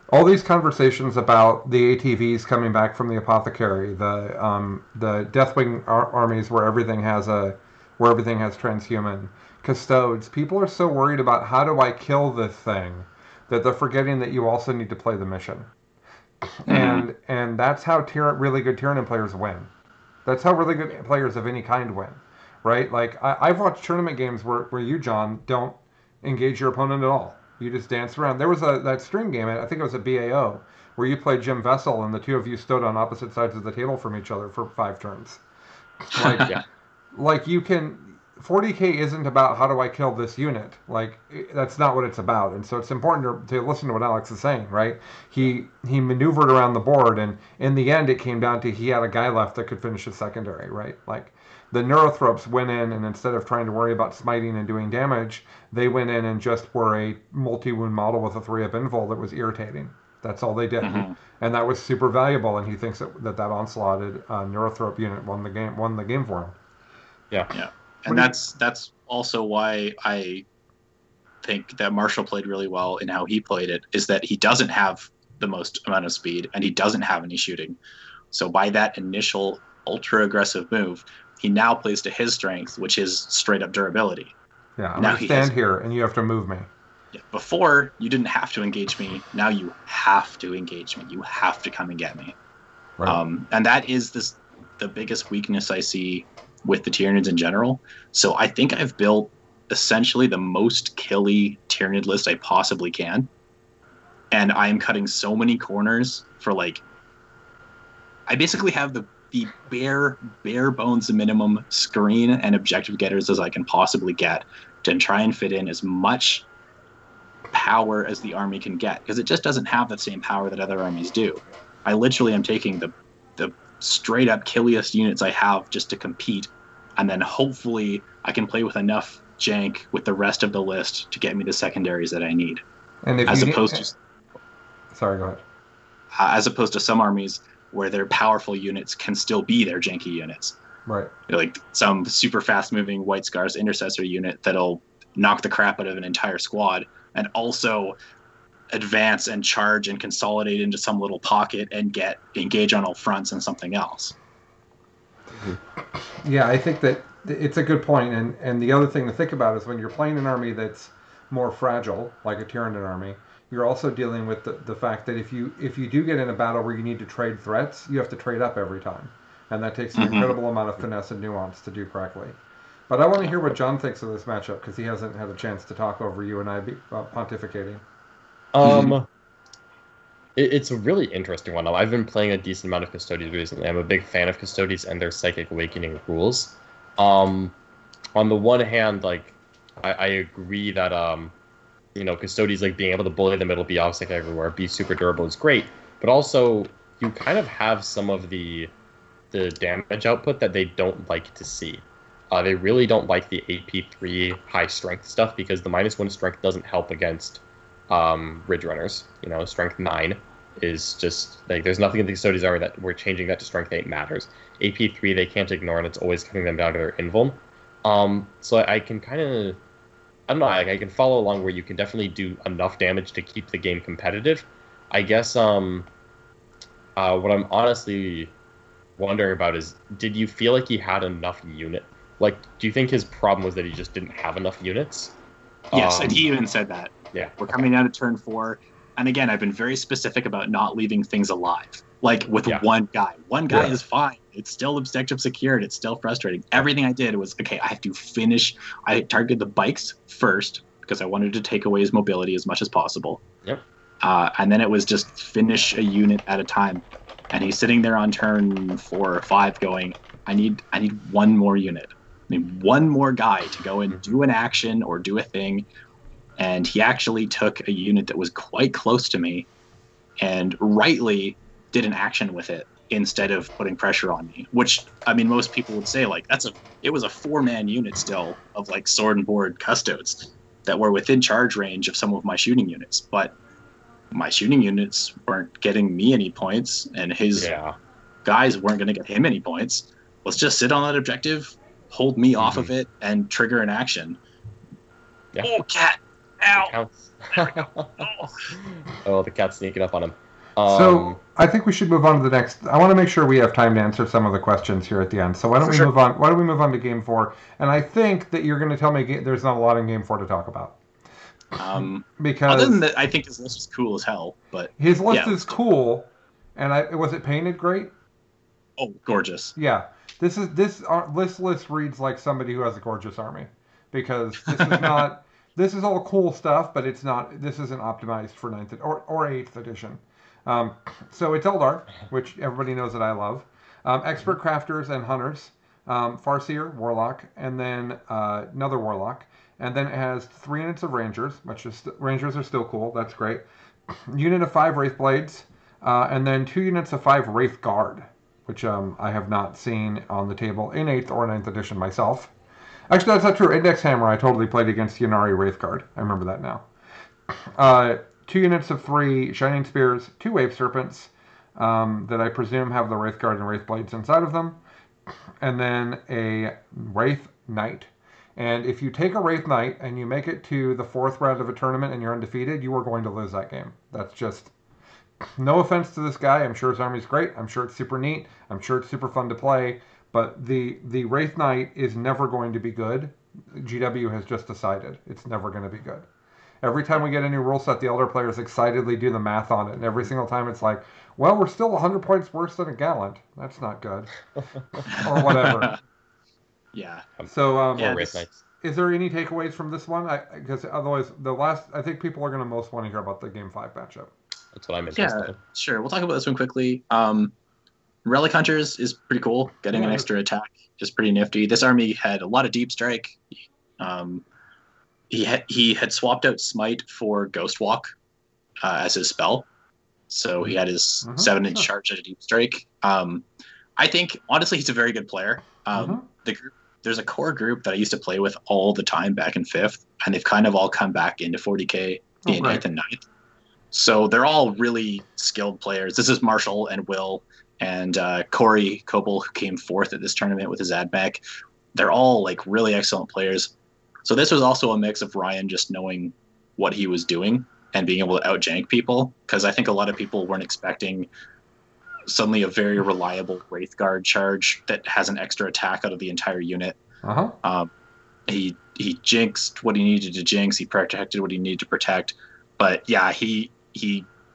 all these conversations about the ATVs coming back from the apothecary, the Deathwing armies where everything has transhuman, custodes. People are so worried about how do I kill this thing that they're forgetting that you also need to play the mission. And that's how really good Tyranid players win. That's how really good players of any kind win, right? Like I've watched tournament games where you, John, don't engage your opponent at all. You just dance around. There was that stream game, I think it was a BAO, where you played Jim Vessel and the two of you stood on opposite sides of the table from each other for 5 turns. Like, Yeah. like you can. 40k isn't about how do I kill this unit. Like that's not what it's about. And so it's important to listen to what Alex is saying, right? He maneuvered around the board, and in the end, it came down to he had a guy left that could finish his secondary, right? Like the Neurothropes went in, and instead of trying to worry about smiting and doing damage, they went in and just were a multi-wound model with a 3-up invul that was irritating. That's all they did, and that was super valuable. And he thinks that onslaughted Neurothrope unit won the game for him. Yeah. And that's also why I think that Marshall played really well in how he played it, is that he doesn't have the most amount of speed and he doesn't have any shooting. So by that initial ultra aggressive move, he now plays to his strength, which is straight up durability. Yeah, I'm going to stand here and you have to move me. Yeah, before, you didn't have to engage me. Now you have to engage me. You have to come and get me. Right. And that is the biggest weakness I see with the Tyranids in general. So I think I've built essentially the most killy Tyranid list I possibly can. And I am cutting so many corners for I basically have the bare bones minimum screen and objective getters as I can possibly get to try and fit in as much power as the army can get, because it just doesn't have the same power that other armies do. I literally am taking the straight up killiest units I have just to compete, and then hopefully I can play with enough jank with the rest of the list to get me the secondaries that I need. And if as opposed to some armies where their powerful units can still be their janky units. Right. Like some super fast moving White Scars intercessor unit that'll knock the crap out of an entire squad and also advance and charge and consolidate into some little pocket and engage on all fronts and something else. Yeah, I think that it's a good point. And the other thing to think about is when you're playing an army that's more fragile, like a Tyranid army, you're also dealing with the fact that if you do get in a battle where you need to trade threats, you have to trade up every time. And that takes an incredible amount of finesse and nuance to do correctly. But I want to hear what John thinks of this matchup, because he hasn't had a chance to talk over you and I pontificating. It's a really interesting one. I've been playing a decent amount of Custodies recently. I'm a big fan of Custodies and their Psychic Awakening rules. On the one hand, I agree that Custodies, being able to bully the middle, be obstacle everywhere, be super durable is great. But also, you kind of have some of the damage output that they don't like to see. They really don't like the AP3 high strength stuff, because the -1 strength doesn't help against Ridge Runners. Strength 9 is just, there's nothing in the Custodies army that we're changing that to Strength 8 matters. AP3 they can't ignore, and it's always cutting them down to their invuln. So I can kind of, I don't know, I can follow along where you can definitely do enough damage to keep the game competitive. I guess what I'm honestly wondering about is, did you feel like he had enough unit? Do you think his problem was that he just didn't have enough units? Yes, and he even said that. Yeah. We're coming out of turn 4, and again, I've been very specific about not leaving things alive. With one guy. One guy is fine. It's still objective secured. It's still frustrating. Everything I did was, okay, I have to finish. I targeted the bikes first, because I wanted to take away his mobility as much as possible. Yep. And then it was just finish a unit at a time. And he's sitting there on turn 4 or 5 going, I need one more unit. I mean, one more guy to go and do an action or do a thing. And he actually took a unit that was quite close to me and rightly did an action with it instead of putting pressure on me, which, I mean, most people would say, it was a 4-man unit still of, sword and board custodes that were within charge range of some of my shooting units. But my shooting units weren't getting me any points, and his guys weren't going to get him any points. Let's just sit on that objective, hold me off of it, and trigger an action. Yeah. Oh, cat! Ow! Oh, the cat's sneaking up on him. So I think we should move on to the next. I want to make sure we have time to answer some of the questions here at the end. So why don't we move on? Why don't we move on to Game 4? And I think that you're going to tell me there's not a lot in Game 4 to talk about. Because other than that, I think his list is cool as hell. But his list is cool, and was it painted great? Oh, gorgeous! Yeah. This list reads like somebody who has a gorgeous army, because this is not. This is all cool stuff, but it's not. This isn't optimized for ninth or eighth edition. Um, so it's Eldar, which everybody knows that I love. Expert crafters and hunters, Farseer, warlock, and then another warlock, and then it has 3 units of rangers, which is rangers are still cool. That's great. Unit of 5 wraith blades, and then 2 units of 5 wraith guard, which I have not seen on the table in 8th or ninth edition myself. Actually, that's not true. Index Hammer, I totally played against Yannari Wraithguard. I remember that now. 2 units of 3 Shining Spears, 2 Wave Serpents, that I presume have the Wraithguard and Wraith Blades inside of them, and then a Wraith Knight. And if you take a Wraith Knight and you make it to the 4th round of a tournament and you're undefeated, you are going to lose that game. That's just... No offense to this guy. I'm sure his army's great. I'm sure it's super neat. I'm sure it's super fun to play. But the Wraith Knight is never going to be good. GW has just decided it's never going to be good. Every time we get a new rule set, the Elder players excitedly do the math on it. And every single time it's like, well, we're still 100 points worse than a Gallant. That's not good. Or whatever. Yeah. So, Yeah, is there any takeaways from this one? Because otherwise, I think people are going to most want to hear about the Game 5 matchup. That's what I'm interested in. Sure. We'll talk about this one quickly. Relic Hunters is pretty cool. Getting an extra attack is pretty nifty. This army had a lot of deep strike. He had swapped out Smite for Ghost Walk as his spell, so he had his 7-inch charge at a deep strike. I think honestly he's a very good player. There's a core group that I used to play with all the time back in 5th, and they've kind of all come back into 40k in 8th and 9th. So they're all really skilled players. This is Marshall and Will and Corey Coble, who came 4th at this tournament with his AdMech. They're all like really excellent players. So this was also a mix of Ryan just knowing what he was doing and being able to outjank people, because I think a lot of people weren't expecting suddenly a very reliable Wraithguard charge that has an extra attack out of the entire unit. He jinxed what he needed to jinx. He protected what he needed to protect. But yeah, he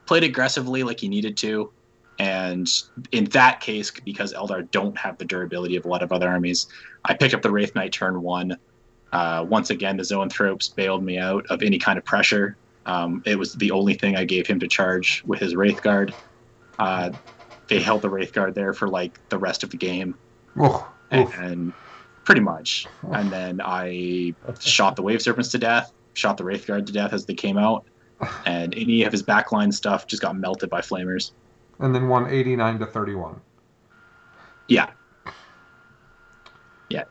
played aggressively like he needed to. And in that case, because Eldar don't have the durability of a lot of other armies, I picked up the Wraith Knight turn 1. Once again, the Zoanthropes bailed me out of any kind of pressure. It was the only thing I gave him to charge with his Wraithguard. They held the Wraithguard there for like the rest of the game. And pretty much. And then I shot the Wave Serpents to death, shot the Wraithguard to death as they came out, and any of his backline stuff just got melted by Flamers. And then won 89-31. Yeah.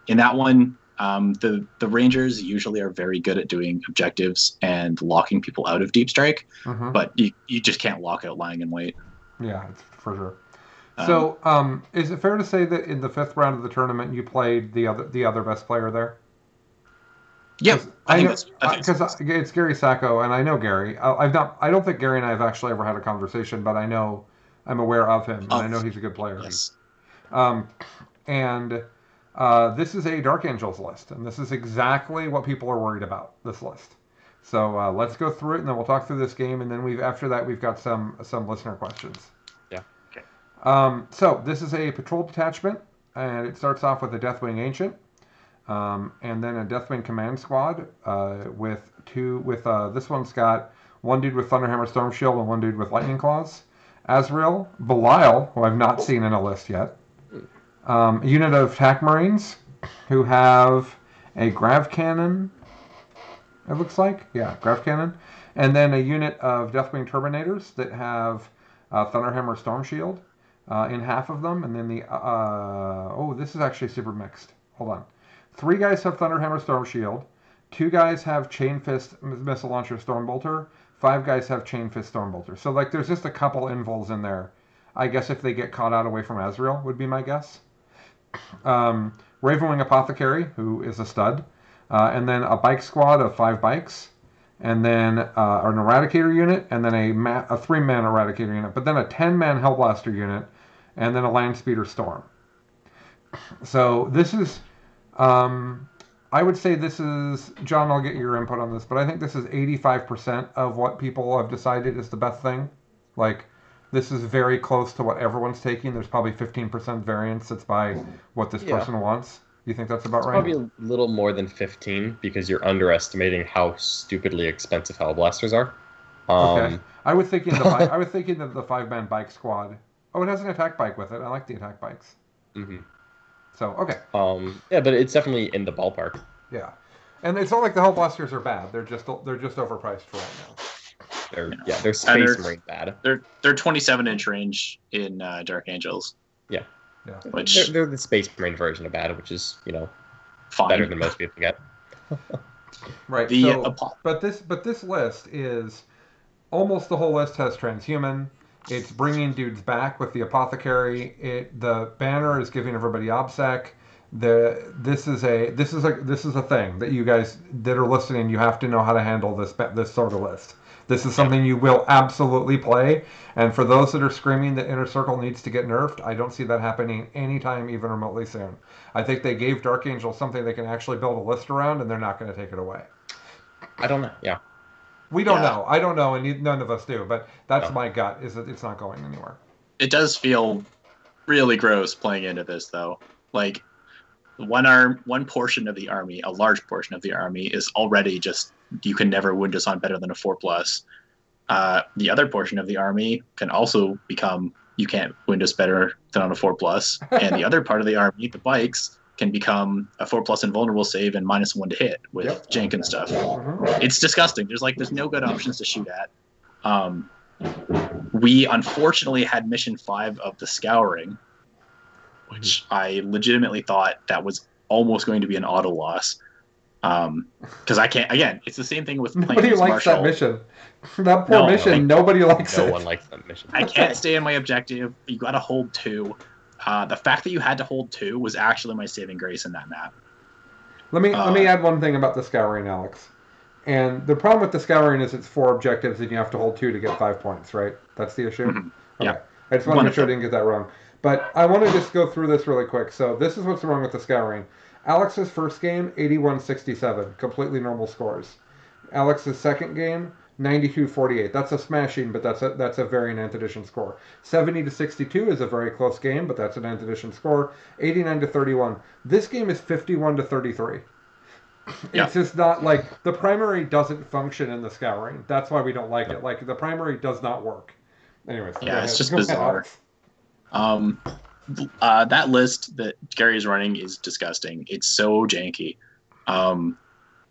In that one, the Rangers usually are very good at doing objectives and locking people out of deep strike, but you just can't lock out lying in wait. Yeah, for sure. So, is it fair to say that in the 5th round of the tournament you played the other best player there? Yeah, I know because it's Gary Sacco, and I know Gary. I don't think Gary and I have actually ever had a conversation, but I'm aware of him, and I know he's a good player. Yes. This is a Dark Angels list, and this is exactly what people are worried about. This list. So let's go through it, and then we'll talk through this game, and then after that we've got some listener questions. Yeah. Okay. So this is a patrol detachment, and it starts off with a Deathwing Ancient. And then a Deathwing Command Squad this one's got one dude with Thunderhammer Storm Shield and one dude with Lightning Claws. Azrael, Belial, who I've not seen in a list yet. A unit of TAC Marines who have a Grav Cannon, it looks like. Yeah, Grav Cannon. And then a unit of Deathwing Turbinators that have Thunderhammer Storm Shield in half of them. And then this is actually super mixed. Hold on. 3 guys have Thunderhammer Storm Shield. 2 guys have Chain Fist Missile Launcher Stormbolter. 5 guys have Chain Fist Stormbolter. So there's just a couple invuls in there. I guess if they get caught out away from Azrael would be my guess. Ravenwing Apothecary, who is a stud. And then a bike squad of 5 bikes. And then an Eradicator unit. And then a 3-man Eradicator unit. But then a 10-man Hellblaster unit. And then a Landspeeder Storm. So this is... I would say this is, John, I'll get your input on this, but I think this is 85% of what people have decided is the best thing. this is very close to what everyone's taking. There's probably 15% variance that's by what this person wants. You think that's about It's right? probably a little more than 15 because you're underestimating how stupidly expensive Hellblasters are. Okay. I was thinking I was thinking that the 5-man bike squad. Oh, it has an attack bike with it. I like the attack bikes. hmm So, okay. Yeah, but it's definitely in the ballpark. Yeah. And it's not like the Hellblasters are bad. They're just overpriced for right now. They're Space Marine bad. They're 27-inch range in Dark Angels. Yeah. Which they're the Space Marine version of bad, which is fine. better than most people get. Right. But this list is almost the whole list has transhuman. It's bringing dudes back with the apothecary. The banner is giving everybody obsec. This is a thing that you guys that are listening. You have to know how to handle this sort of list. This is something you will absolutely play. And for those that are screaming that Inner Circle needs to get nerfed, I don't see that happening anytime, even remotely soon. I think they gave Dark Angel something they can actually build a list around, and they're not going to take it away. I don't know. Yeah. We don't know. I don't know, and none of us do. But that's my gut, is that it's not going anywhere. It does feel really gross playing into this, though. Like, one portion of the army, a large portion of the army, is already just, you can never win us on better than a 4+. The other portion of the army can also become, you can't win us better than on a 4+. And the other part of the army, the bikes, can become a 4+ invulnerable save and -1 to hit with jank and stuff. It's disgusting. There's no good options to shoot at. We unfortunately had mission 5 of the Scouring, which I legitimately thought that was almost going to be an auto loss. Because I can't, again, it's the same thing with playing Nobody likes Marshall. that mission. That poor mission, nobody likes it. No one likes that mission. I can't stay in my objective. You got to hold 2. The fact that you had to hold 2 was actually my saving grace in that map. Let me add one thing about the Scouring, Alex. And the problem with the Scouring is it's 4 objectives and you have to hold 2 to get 5 points, right? That's the issue? Mm-hmm. Okay. Yeah. I just want to make sure I didn't get that wrong. But I want to just go through this really quick. So this is what's wrong with the Scouring. Alex's first game, 81-67. Completely normal scores. Alex's second game, 92-48. That's a smashing, but that's a very Nth Edition score. 70-62 is a very close game, but that's an Nth Edition score. 89-31. This game is 51-33. It's just not like the primary doesn't function in the Scouring. That's why we don't like it. Like the primary does not work. Anyways, it's just bizarre. That list that Gary's running is disgusting. It's so janky.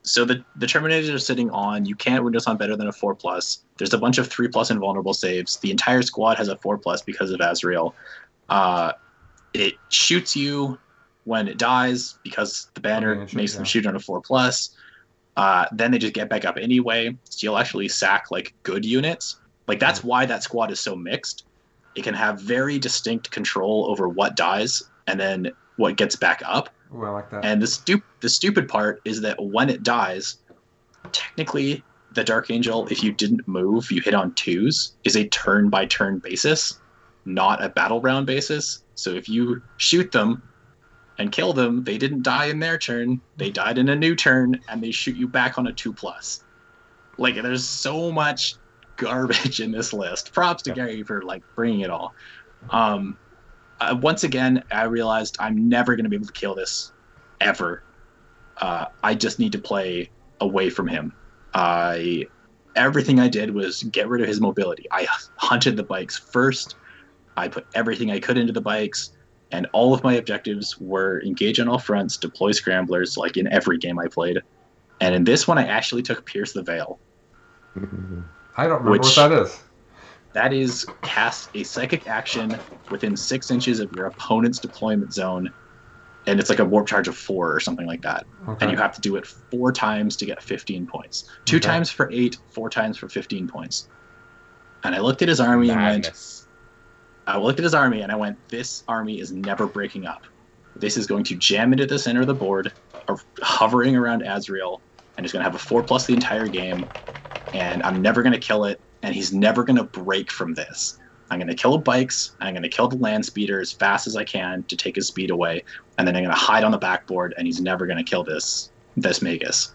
So the Terminators are sitting on, you can't win us on better than a 4+. There's a bunch of 3+ invulnerable saves. The entire squad has a 4+ because of Azrael. It shoots you when it dies because the banner makes them shoot on a 4+. Then they just get back up anyway. So you'll actually sack like good units. Like that's why that squad is so mixed. It can have very distinct control over what dies and then what gets back up. Ooh, I like that. And the stupid part is that when it dies, technically the Dark Angel, if you didn't move, you hit on 2s, is a turn-by-turn basis, not a battle round basis. So if you shoot them and kill them, they didn't die in their turn, they died in a new turn, and they shoot you back on a 2+. Like, there's so much garbage in this list. Props to Gary for like bringing it all. Once again, I realized I'm never going to be able to kill this ever. I just need to play away from him. Everything I did was get rid of his mobility. I hunted the bikes first. I put everything I could into the bikes, and all of my objectives were engage on all fronts, deploy scramblers, like in every game I played. And in this one, I actually took Pierce the Veil. I don't remember what that is. That is cast a psychic action within 6 inches of your opponent's deployment zone, and it's like a warp charge of 4 or something like that. Okay. And you have to do it 4 times to get 15 points. 2 times for 8, 4 times for 15 points. And I looked at his army and went, this army is never breaking up. This is going to jam into the center of the board, or hovering around Azrael, and it's going to have a 4+ the entire game, and I'm never going to kill it, and he's never going to break from this. I'm going to kill the bikes, and I'm going to kill the land speeder as fast as I can to take his speed away, and then I'm going to hide on the backboard, and he's never going to kill this Magus.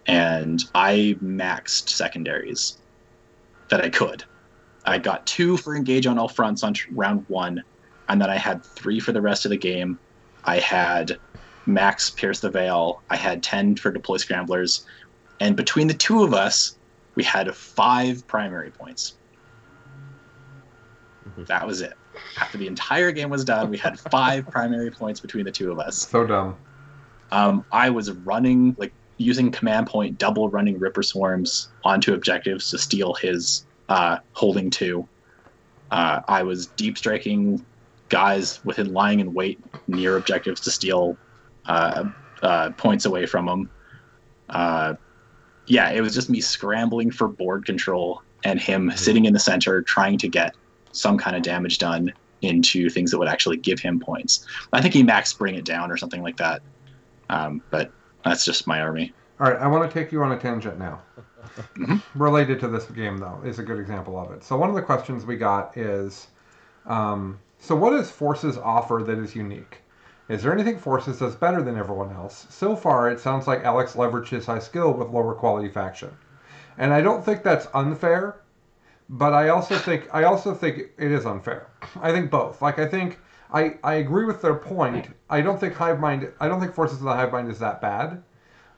And I maxed secondaries that I could. I got 2 for engage on all fronts on round 1, and then I had 3 for the rest of the game. I had max pierce the veil. I had 10 for deploy scramblers, and between the 2 of us, we had 5 primary points. That was it. After the entire game was done, we had 5 primary points between the 2 of us. So dumb. I was running, like, using command point, double running Ripper Swarms onto objectives to steal his holding 2. I was deep striking guys within lying in wait near objectives to steal points away from them. Yeah, it was just me scrambling for board control and him sitting in the center trying to get some kind of damage done into things that would actually give him points. I think he maxed Bring It Down or something like that. But that's just my army. All right, I want to take you on a tangent now. Related to this game, though, is a good example of it. So one of the questions we got is, so what does Forces offer that is unique? Is there anything Forces does better than everyone else? So far, it sounds like Alex leveraged his high skill with lower quality faction. And I don't think that's unfair, but I also think it is unfair. I think both. Like, I agree with their point. I don't think Forces of the Hivemind is that bad.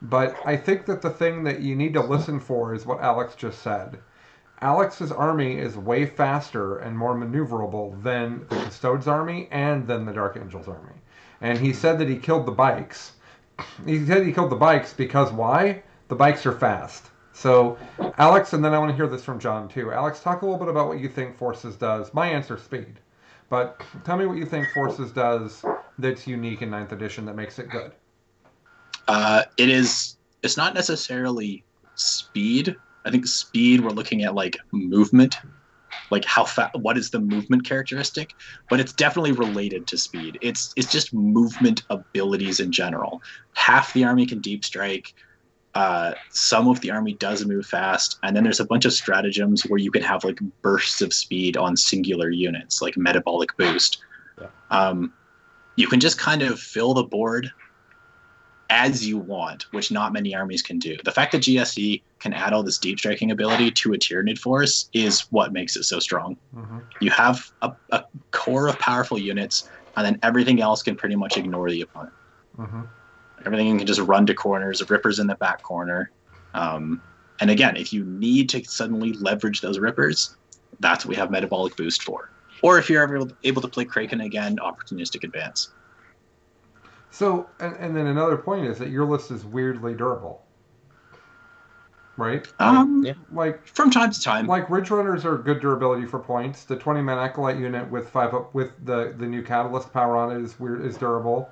But I think that the thing that you need to listen for is what Alex just said. Alex's army is way faster and more maneuverable than the Custodes army and than the Dark Angels army. And he said that he killed the bikes. He said he killed the bikes because why? The bikes are fast. So, Alex, and then I want to hear this from John too. Alex, talk a little bit about what you think Forces does. My answer is speed. But tell me what you think Forces does that's unique in 9th edition that makes it good. It's not necessarily speed. I think speed, we're looking at like movement, like how fast, what is the movement characteristic, but it's definitely related to speed. It's just movement abilities in general. Half the army can deep strike. Some of the army does move fast, and then there's a bunch of stratagems where you can have like bursts of speed on singular units, like metabolic boost. Yeah. You can just kind of fill the board as you want, which not many armies can do. The fact that GSE can add all this deep striking ability to a Tyranid force is what makes it so strong. You have a core of powerful units, and then everything else can pretty much ignore the opponent. Everything can just run to corners, Rippers in the back corner. And again, if you need to suddenly leverage those Rippers, that's what we have Metabolic Boost for. Or if you're ever able to play Kraken again, Opportunistic Advance. So, and then another point is that your list is weirdly durable, right? Yeah. Like from time to time. Like Ridge Runners are good durability for points. The 20-man Acolyte unit with the new Catalyst power on it is durable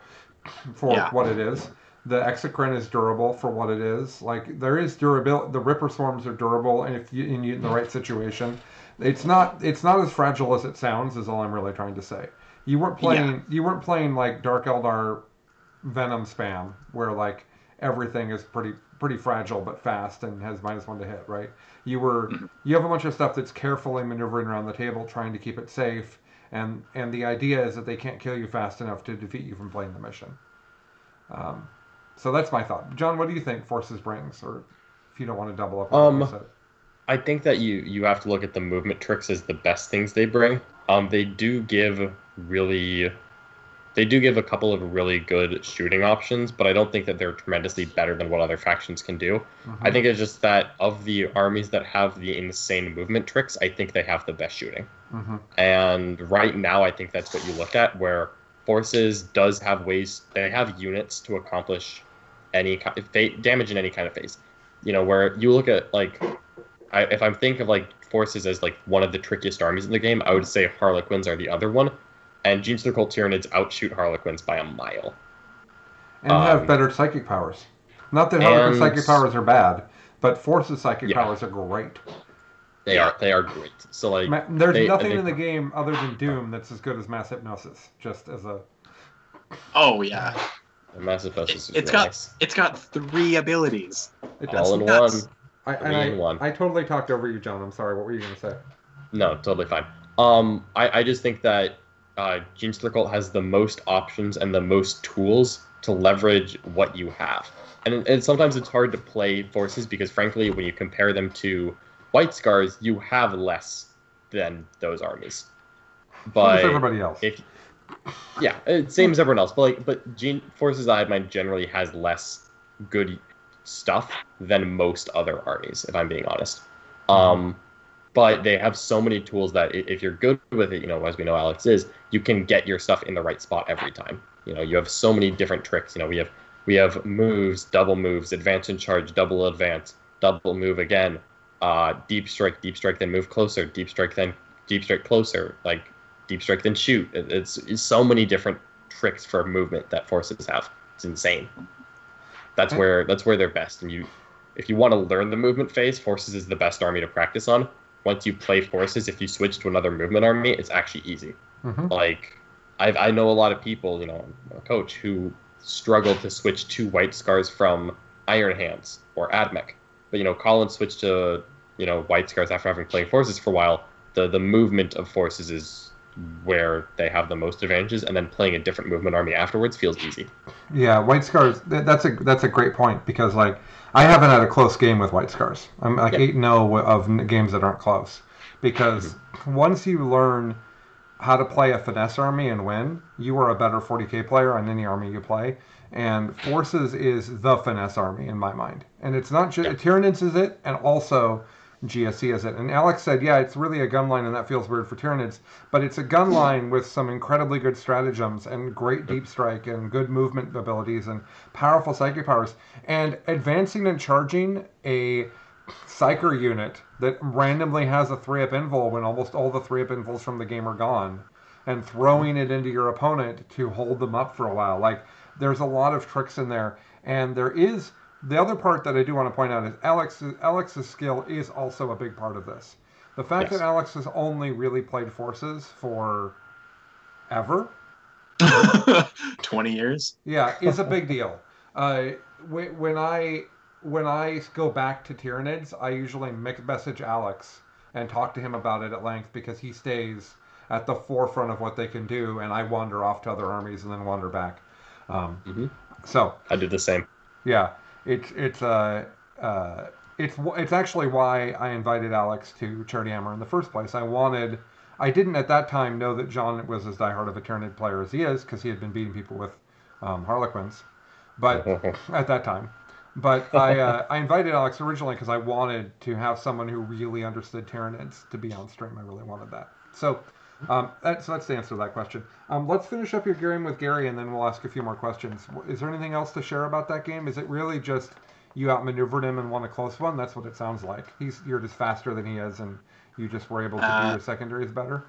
for what it is. The Exocrine is durable for what it is. Like there is durability. The Ripper Swarms are durable, and if you in the right situation, it's not as fragile as it sounds. Is all I'm really trying to say. You weren't playing like Dark Eldar Venom spam where like everything is pretty fragile but fast and has -1 to hit, right? You have a bunch of stuff that's carefully maneuvering around the table trying to keep it safe, and the idea is that they can't kill you fast enough to defeat you from playing the mission. So that's my thought. John, what do you think Forces brings, or if you don't want to double up on what I said? I think that you have to look at the movement tricks as the best things they bring. They do give a couple of really good shooting options, but I don't think that they're tremendously better than what other factions can do. I think it's just that of the armies that have the insane movement tricks, I think they have the best shooting. And right now, I think that's what you look at, where Forces does have ways, they have units to accomplish damage in any kind of phase. You know, where you look at, like, if I'm thinking of, like, Forces as, like, one of the trickiest armies in the game, I would say Harlequins are the other one. And Gene Circle Tyranids outshoot Harlequins by a mile. And have better psychic powers. Not that Harlequin psychic powers are bad, but Forces psychic powers are great. They are great. So like, there's nothing in the game other than Doom that's as good as Mass Hypnosis. Just as a. Oh yeah. Mass Hypnosis. It's got 3 abilities. It does. All in one. I totally talked over you, John. I'm sorry. What were you going to say? No, totally fine. I just think that Gene Circle has the most options and the most tools to leverage what you have. And sometimes it's hard to play Forces because, frankly, when you compare them to White Scars, you have less than those armies. So But does everybody else. Same as everyone else. But Forces of the Hive Mind generally has less good stuff than most other armies, if I'm being honest. But they have so many tools that if you're good with it, as we know Alex is, you can get your stuff in the right spot every time. You have so many different tricks. We have moves, double moves, advance and charge, double advance, double move again, deep strike, then move closer, deep strike closer, like deep strike then shoot. It's so many different tricks for movement that forces have. It's insane. That's where they're best. And if you want to learn the movement phase, forces is the best army to practice on. Once you play forces, if you switch to another movement army, it's actually easy. Like I know a lot of people, a coach who struggled to switch to White Scars from Iron Hands or Admech. But Colin switched to White Scars after having played forces for a while. The movement of forces is where they have the most advantages, and then playing a different movement army afterwards feels easy. Yeah, White Scars. That's a great point, because I haven't had a close game with White Scars. I'm 8-0 of games that aren't close, because once you learn how to play a finesse army and win, you are a better 40k player on any army you play. And Forces is the finesse army in my mind, and it's not just Tyranids is it, and also GSC is it. And Alex said, yeah, it's really a gun line, and that feels weird for Tyranids, but it's a gun line with some incredibly good stratagems and great deep strike and good movement abilities and powerful psychic powers, and advancing and charging a psyker unit that randomly has a 3-up invul when almost all the 3-up invuls from the game are gone, and throwing it into your opponent to hold them up for a while. There's a lot of tricks in there, and there is the other part that I do want to point out is Alex's skill is also a big part of this. The fact that Alex has only really played forces for ever 20 years, is a big deal. When I go back to Tyranids, I usually message Alex and talk to him about it at length, because he stays at the forefront of what they can do, and I wander off to other armies and then wander back. So I do the same. Yeah, it's actually why I invited Alex to Charity Hammer in the first place. I didn't at that time know that John was as diehard of a Tyranid player as he is, because he had been beating people with Harlequins, but at that time. But I invited Alex originally because I wanted to have someone who really understood Tyranids to be on stream. I really wanted that. So that's the answer to that question. Let's finish up your game with Gary, and then we'll ask a few more questions. Is there anything else to share about that game? Is it really just you outmaneuvered him and won a close one? That's what it sounds like. You're just faster than he is, and you just were able to do your secondaries better?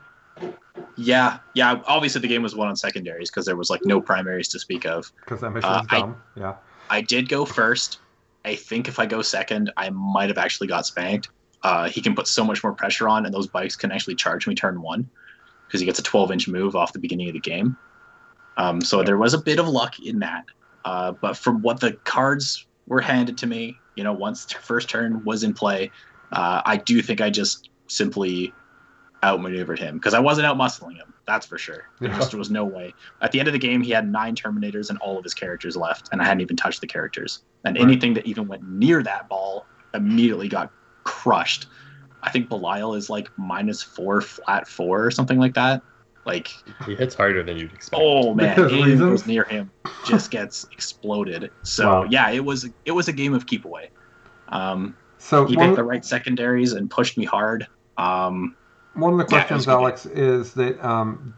Yeah. Obviously, the game was won on secondaries because there was no primaries to speak of. Because that mission was dumb. I did go first. I think if I go second, I might have actually got spanked. He can put so much more pressure on, and those bikes can actually charge me turn 1 because he gets a 12-inch move off the beginning of the game. So there was a bit of luck in that. But from what the cards were handed to me, once the first turn was in play, I do think I just simply outmaneuvered him, because I wasn't outmuscling him. That's for sure. There was no way. At the end of the game, he had 9 Terminators and all of his characters left, and I hadn't even touched the characters. And anything that even went near that ball immediately got crushed. I think Belial is -4 flat 4 or something like that. He hits harder than you'd expect. Oh man, anything that goes near him just gets exploded. So it was a game of keep away. So he picked the right secondaries and pushed me hard. One of the questions, Alex, is that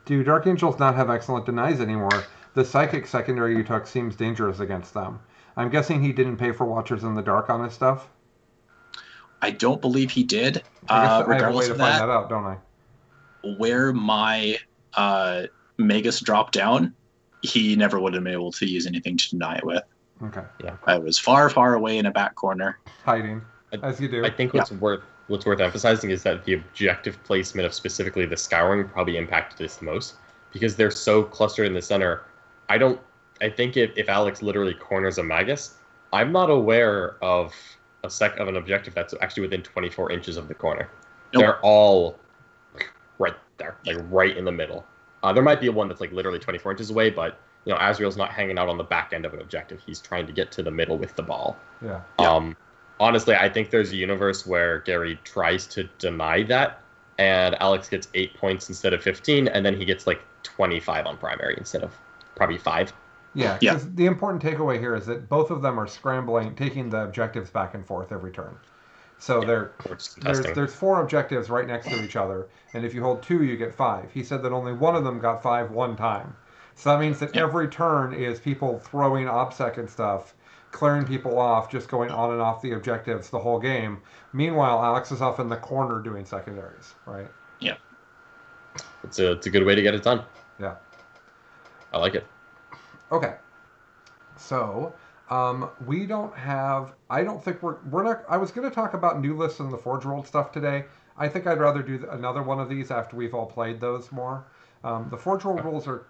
do Dark Angels not have excellent denies anymore? The Psychic secondary you took seems dangerous against them. I'm guessing he didn't pay for Watchers in the Dark on his stuff? I don't believe he did. I guess I have a way to find that out, don't I? Where my Magus dropped down, he never would have been able to use anything to deny it with. Okay. Yeah. I was far, far away in a back corner. Hiding, as you do. I think what's worth emphasizing is that the objective placement of specifically the Scouring probably impacted this the most, because they're so clustered in the center. I think if Alex literally corners a Magus, I'm not aware of an objective that's actually within 24 inches of the corner. Nope. They're all right there, right in the middle. There might be one that's literally 24 inches away, but Azrael's not hanging out on the back end of an objective. He's trying to get to the middle with the ball. Yeah. Honestly, I think there's a universe where Gary tries to deny that and Alex gets 8 points instead of 15, and then he gets like 25 on primary instead of probably 5. Yeah, Yeah. because the important takeaway here is that both of them are scrambling, taking the objectives back and forth every turn. So We're just contesting. there's 4 objectives right next to each other, and if you hold 2, you get 5. He said that only one of them got 5 one time. So that means that Yeah. every turn is people throwing OBSEC and stuff, clearing people off, just going on and off the objectives the whole game. Meanwhile, Alex is off in the corner doing secondaries, right? Yeah. It's a good way to get it done. Yeah. I like it. Okay. So, we don't have. I don't think we're not. I was going to talk about new lists and the Forge World stuff today. I think I'd rather do another one of these after we've all played those more. The Forge World rules are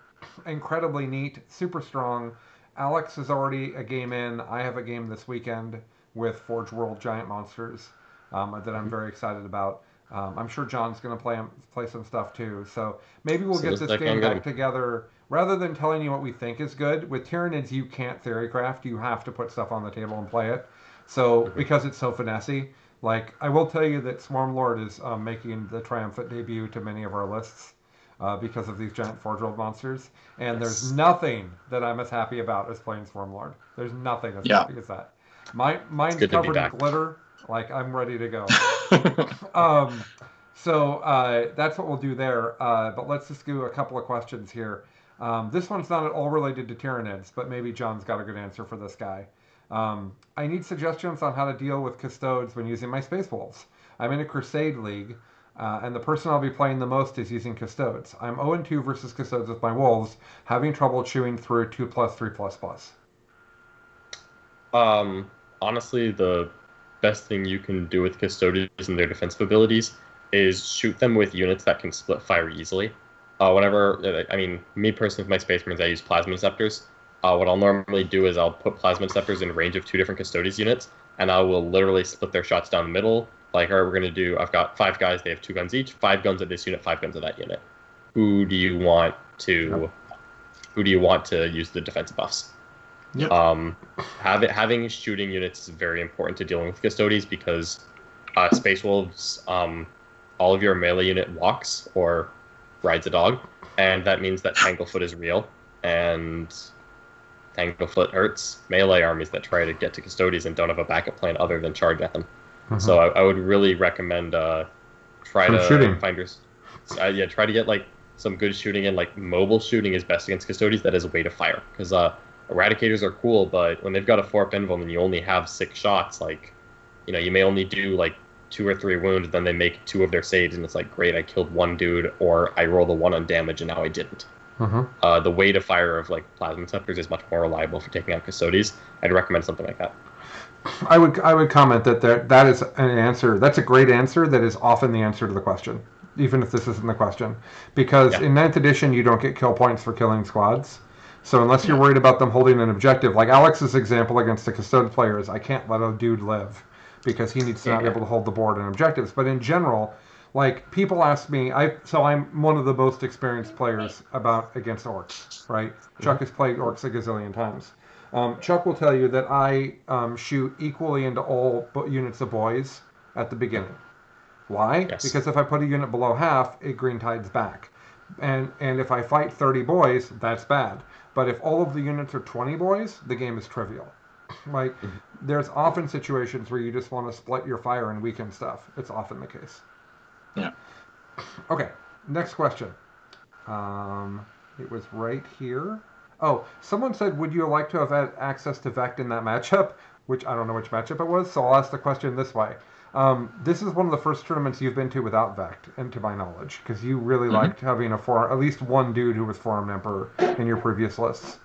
incredibly neat, super strong. Alex is already a game in. I have a game this weekend with Forge World Giant Monsters that I'm very excited about. I'm sure John's going to play some stuff too. So maybe we'll get this game back together. Rather than telling you what we think is good, with Tyranids you can't theorycraft. You have to put stuff on the table and play it. So because it's so finessey, like I will tell you that Swarmlord is making the triumphant debut to many of our lists because of these giant Forge World monsters. And there's nothing that I'm as happy about as playing Swarmlord. There's nothing as happy as that. Mine's covered in glitter. Like I'm ready to go. So that's what we'll do there. But let's just do a couple of questions here. This one's not at all related to Tyranids, but maybe John's got a good answer for this guy. I need suggestions on how to deal with Custodes when using my Space Wolves. I'm in a Crusade League, and the person I'll be playing the most is using Custodes. I'm 0-2 versus Custodes with my Wolves, having trouble chewing through 2+, 3++. Honestly, the best thing you can do with Custodians and their defensive abilities is shoot them with units that can split fire easily. Me personally with my Space Marines, I use Plasma Scepters. What I'll normally do is I'll put Plasma Scepters in range of 2 different Custodians units, and I will literally split their shots down the middle. Like, all right, we're going to do, I've got 5 guys, they have 2 guns each, 5 guns at this unit, 5 guns at that unit. Who do you want to use the defensive buffs? Yep. Having shooting units is very important to dealing with Custodians because Space Wolves, all of your melee unit walks or rides a dog, and that means that Tanglefoot is real, and Tanglefoot hurts melee armies that try to get to Custodians and don't have a backup plan other than charge at them. Mm-hmm. So I would really recommend try to get like some good shooting, and like mobile shooting is best against Custodians. That is a way to fire, because Eradicators are cool, but when they've got a 4-up invuln and you only have 6 shots, like, you may only do like 2 or 3 wounds, then they make 2 of their saves, and it's like, great, I killed 1 dude, or I rolled a 1 on damage, and now I didn't. Mm-hmm. The weight of fire of like Plasma Scepters is much more reliable for taking out Custodians. I'd recommend something like that. I would comment that is an answer. That's a great answer. That is often the answer to the question, even if this isn't the question, because in 9th edition you don't get kill points for killing squads. So unless you're worried about them holding an objective, like Alex's example against the Custode players, I can't let a dude live because he needs to not be able to hold the board and objectives. But in general, like people ask me, I'm one of the most experienced players against orcs, right? Chuck has played orcs a gazillion times. Chuck will tell you that I shoot equally into all units of boys at the beginning. Why? Yes. Because if I put a unit below half, it green tides back. And if I fight 30 boys, that's bad. But if all of the units are 20 boys, the game is trivial. Like, there's often situations where you just want to split your fire and weaken stuff. It's often the case. Yeah. Okay, next question. It was right here. Oh, someone said, would you like to have had access to Vect in that matchup? Which I don't know which matchup it was, so I'll ask the question this way. This is one of the first tournaments you've been to without Vect, and to my knowledge, because you really liked having at least one dude who was Forum Emperor in your previous lists.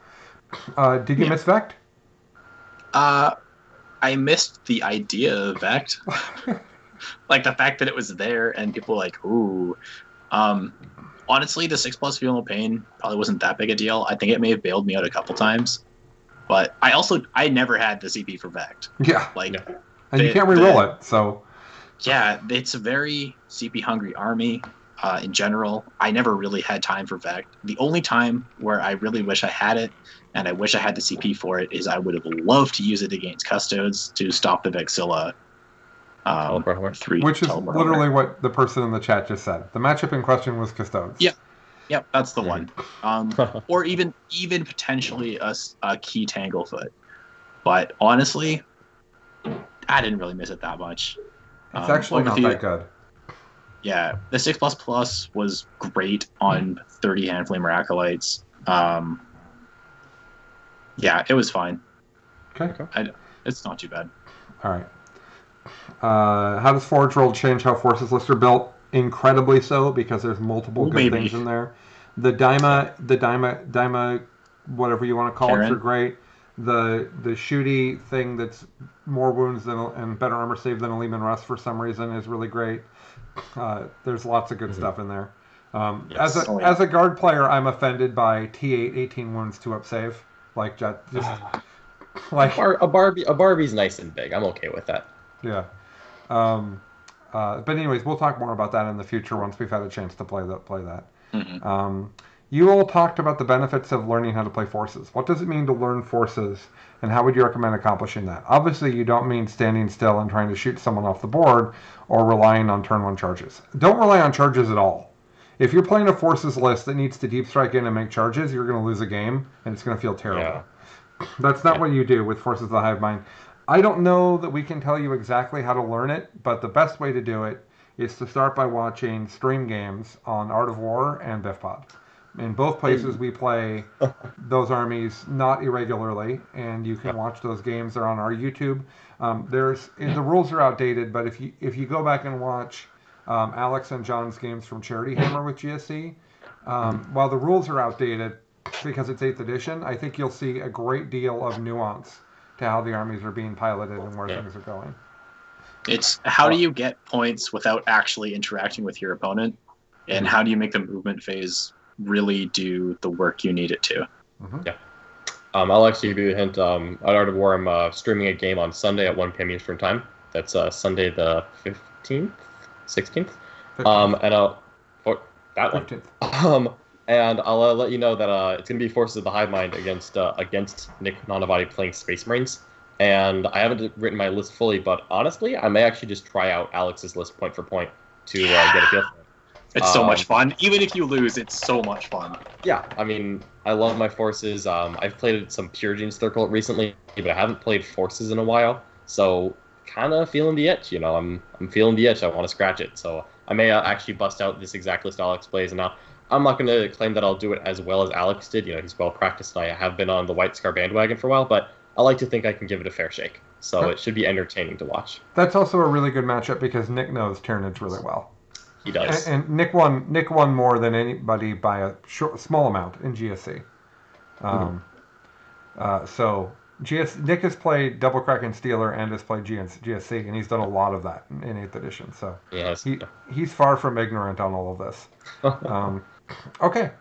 Did you miss Vect? I missed the idea of Vect. Like the fact that it was there and people were like, ooh. Honestly, the 6+ Feel No Pain probably wasn't that big a deal. I think it may have bailed me out a couple times. But I never had the CP for Vect. Yeah. And you can't reroll it, so... Yeah, it's a very CP-hungry army in general. I never really had time for Vect. The only time where I really wish I had it, and I wish I had the CP for it, is I would have loved to use it against Custodes to stop the Vexilla Teleport horse. 3 Which is teleport literally over. what the person in the chat just said. The matchup in question was Custodes. Yeah. Yep, that's the one. Or even potentially a key Tanglefoot. But honestly, I didn't really miss it that much. It's actually not that good. Yeah, the 6++ was great on 30 Handflamer Acolytes. Yeah, it was fine. Okay. It's not too bad. All right. How does Forge Roll change how forces lists are built? Incredibly so, because there's multiple good things in there. The Daima, whatever you want to call it, are great. The shooty thing that's more wounds and better armor save than a Lehman Russ for some reason is really great. There's lots of good stuff in there. As a guard player, I'm offended by T8 18 wounds 2-up save. Like just like a Barbie's nice and big. I'm okay with that. Yeah. But anyways, we'll talk more about that in the future once we've had a chance to play that. Mm-hmm. You all talked about the benefits of learning how to play forces. What does it mean to learn forces, and how would you recommend accomplishing that? Obviously, you don't mean standing still and trying to shoot someone off the board or relying on turn 1 charges. Don't rely on charges at all. If you're playing a forces list that needs to deep strike in and make charges, you're going to lose a game, and it's going to feel terrible. Yeah. That's not what you do with Forces of the Hive Mind. I don't know that we can tell you exactly how to learn it, but the best way to do it is to start by watching stream games on Art of War and BiffPod. In both places, we play those armies not irregularly, and you can watch those games. They're on our YouTube. The rules are outdated, but if you go back and watch Alex and John's games from Charity Hammer with GSC, while the rules are outdated because it's 8th edition, I think you'll see a great deal of nuance to how the armies are being piloted and where things are going. It's how do you get points without actually interacting with your opponent, and how do you make the movement phase really do the work you need it to? Mm-hmm. Yeah. I'll actually give you a hint. At Art of War, I'm streaming a game on Sunday at 1 p.m. Eastern Time. That's Sunday the 15th, 16th. 15th. And I'll that 15th. one. And I'll let you know that it's going to be Forces of the Hive Mind against Nick Nanavati playing Space Marines. And I haven't written my list fully, but honestly, I may actually just try out Alex's list point for point to get a feel for it. It's so much fun. Even if you lose, it's so much fun. Yeah, I mean, I love my forces. I've played some Puritan Circle recently, but I haven't played forces in a while. So, kind of feeling the itch, you know. I'm feeling the itch. I want to scratch it. So, I may actually bust out this exact list Alex plays. And now, I'm not going to claim that I'll do it as well as Alex did. You know, he's well practiced, and I have been on the White Scar bandwagon for a while. But I like to think I can give it a fair shake. So, it should be entertaining to watch. That's also a really good matchup because Nick knows Tyranids really well. He does. And Nick won more than anybody by a small amount in GSC. So Nick has played Double Crack and Stealer and has played GSC, and he's done a lot of that in 8th edition. So he's far from ignorant on all of this. Okay,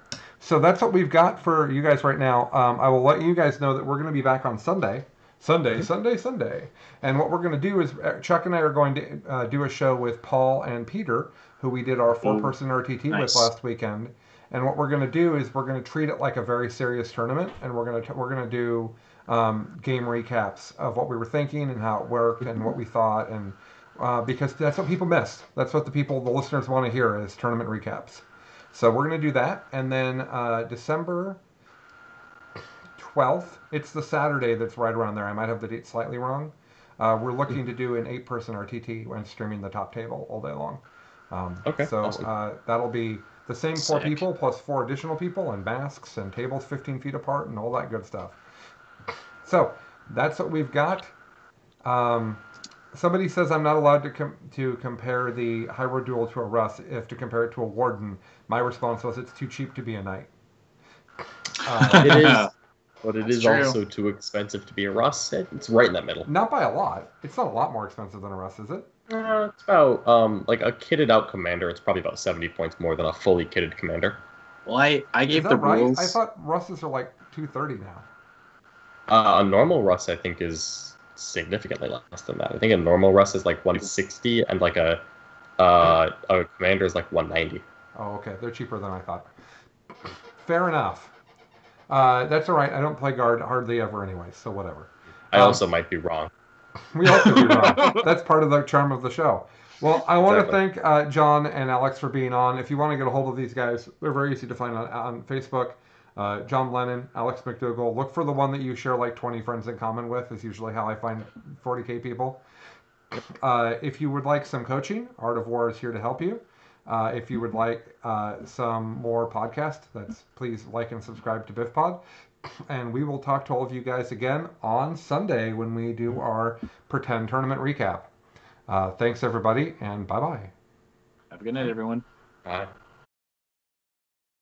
so that's what we've got for you guys right now. I will let you guys know that we're going to be back on Sunday. Sunday. And what we're going to do is Chuck and I are going to do a show with Paul and Peter, who we did our 4-person RTT with last weekend. And what we're going to do is we're going to treat it like a very serious tournament, and we're going to do game recaps of what we were thinking and how it worked and what we thought, and because that's what people missed. That's what the listeners want to hear is tournament recaps. So we're going to do that, and then December 12th, it's the Saturday that's right around there. I might have the date slightly wrong. We're looking to do an 8-person RTT when streaming the top table all day long. So awesome. That'll be the same 4 people plus 4 additional people and masks and tables 15 feet apart and all that good stuff. So that's what we've got. Somebody says I'm not allowed to compare the High Road Duel to a Russ. If to compare it to a Warden, my response was it's too cheap to be a knight. It is. But it is also too expensive to be a Russ. It's right in that middle. Not by a lot. It's not a lot more expensive than a Russ, is it? It's about, like a kitted out commander, it's probably about 70 points more than a fully kitted commander. Well, I gave the rules. I thought Russes are like 230 now. A normal Russ, I think, is significantly less than that. I think a normal Russ is like 160, and like a commander is like 190. Oh, okay. They're cheaper than I thought. Fair enough. That's all right. I don't play guard hardly ever anyway, so whatever. I also might be wrong. We hope to be wrong. That's part of the charm of the show. Well, I want Exactly. to thank John and Alex for being on. If you want to get a hold of these guys, they're very easy to find on Facebook. John Lennon, Alex McDougall. Look for the one that you share like 20 friends in common with, is usually how I find 40K people. If you would like some coaching, Art of War is here to help you. If you would like some more podcast, please like and subscribe to BiffPod. And we will talk to all of you guys again on Sunday when we do our pretend tournament recap. Thanks, everybody, and bye-bye. Have a good night, everyone. Bye.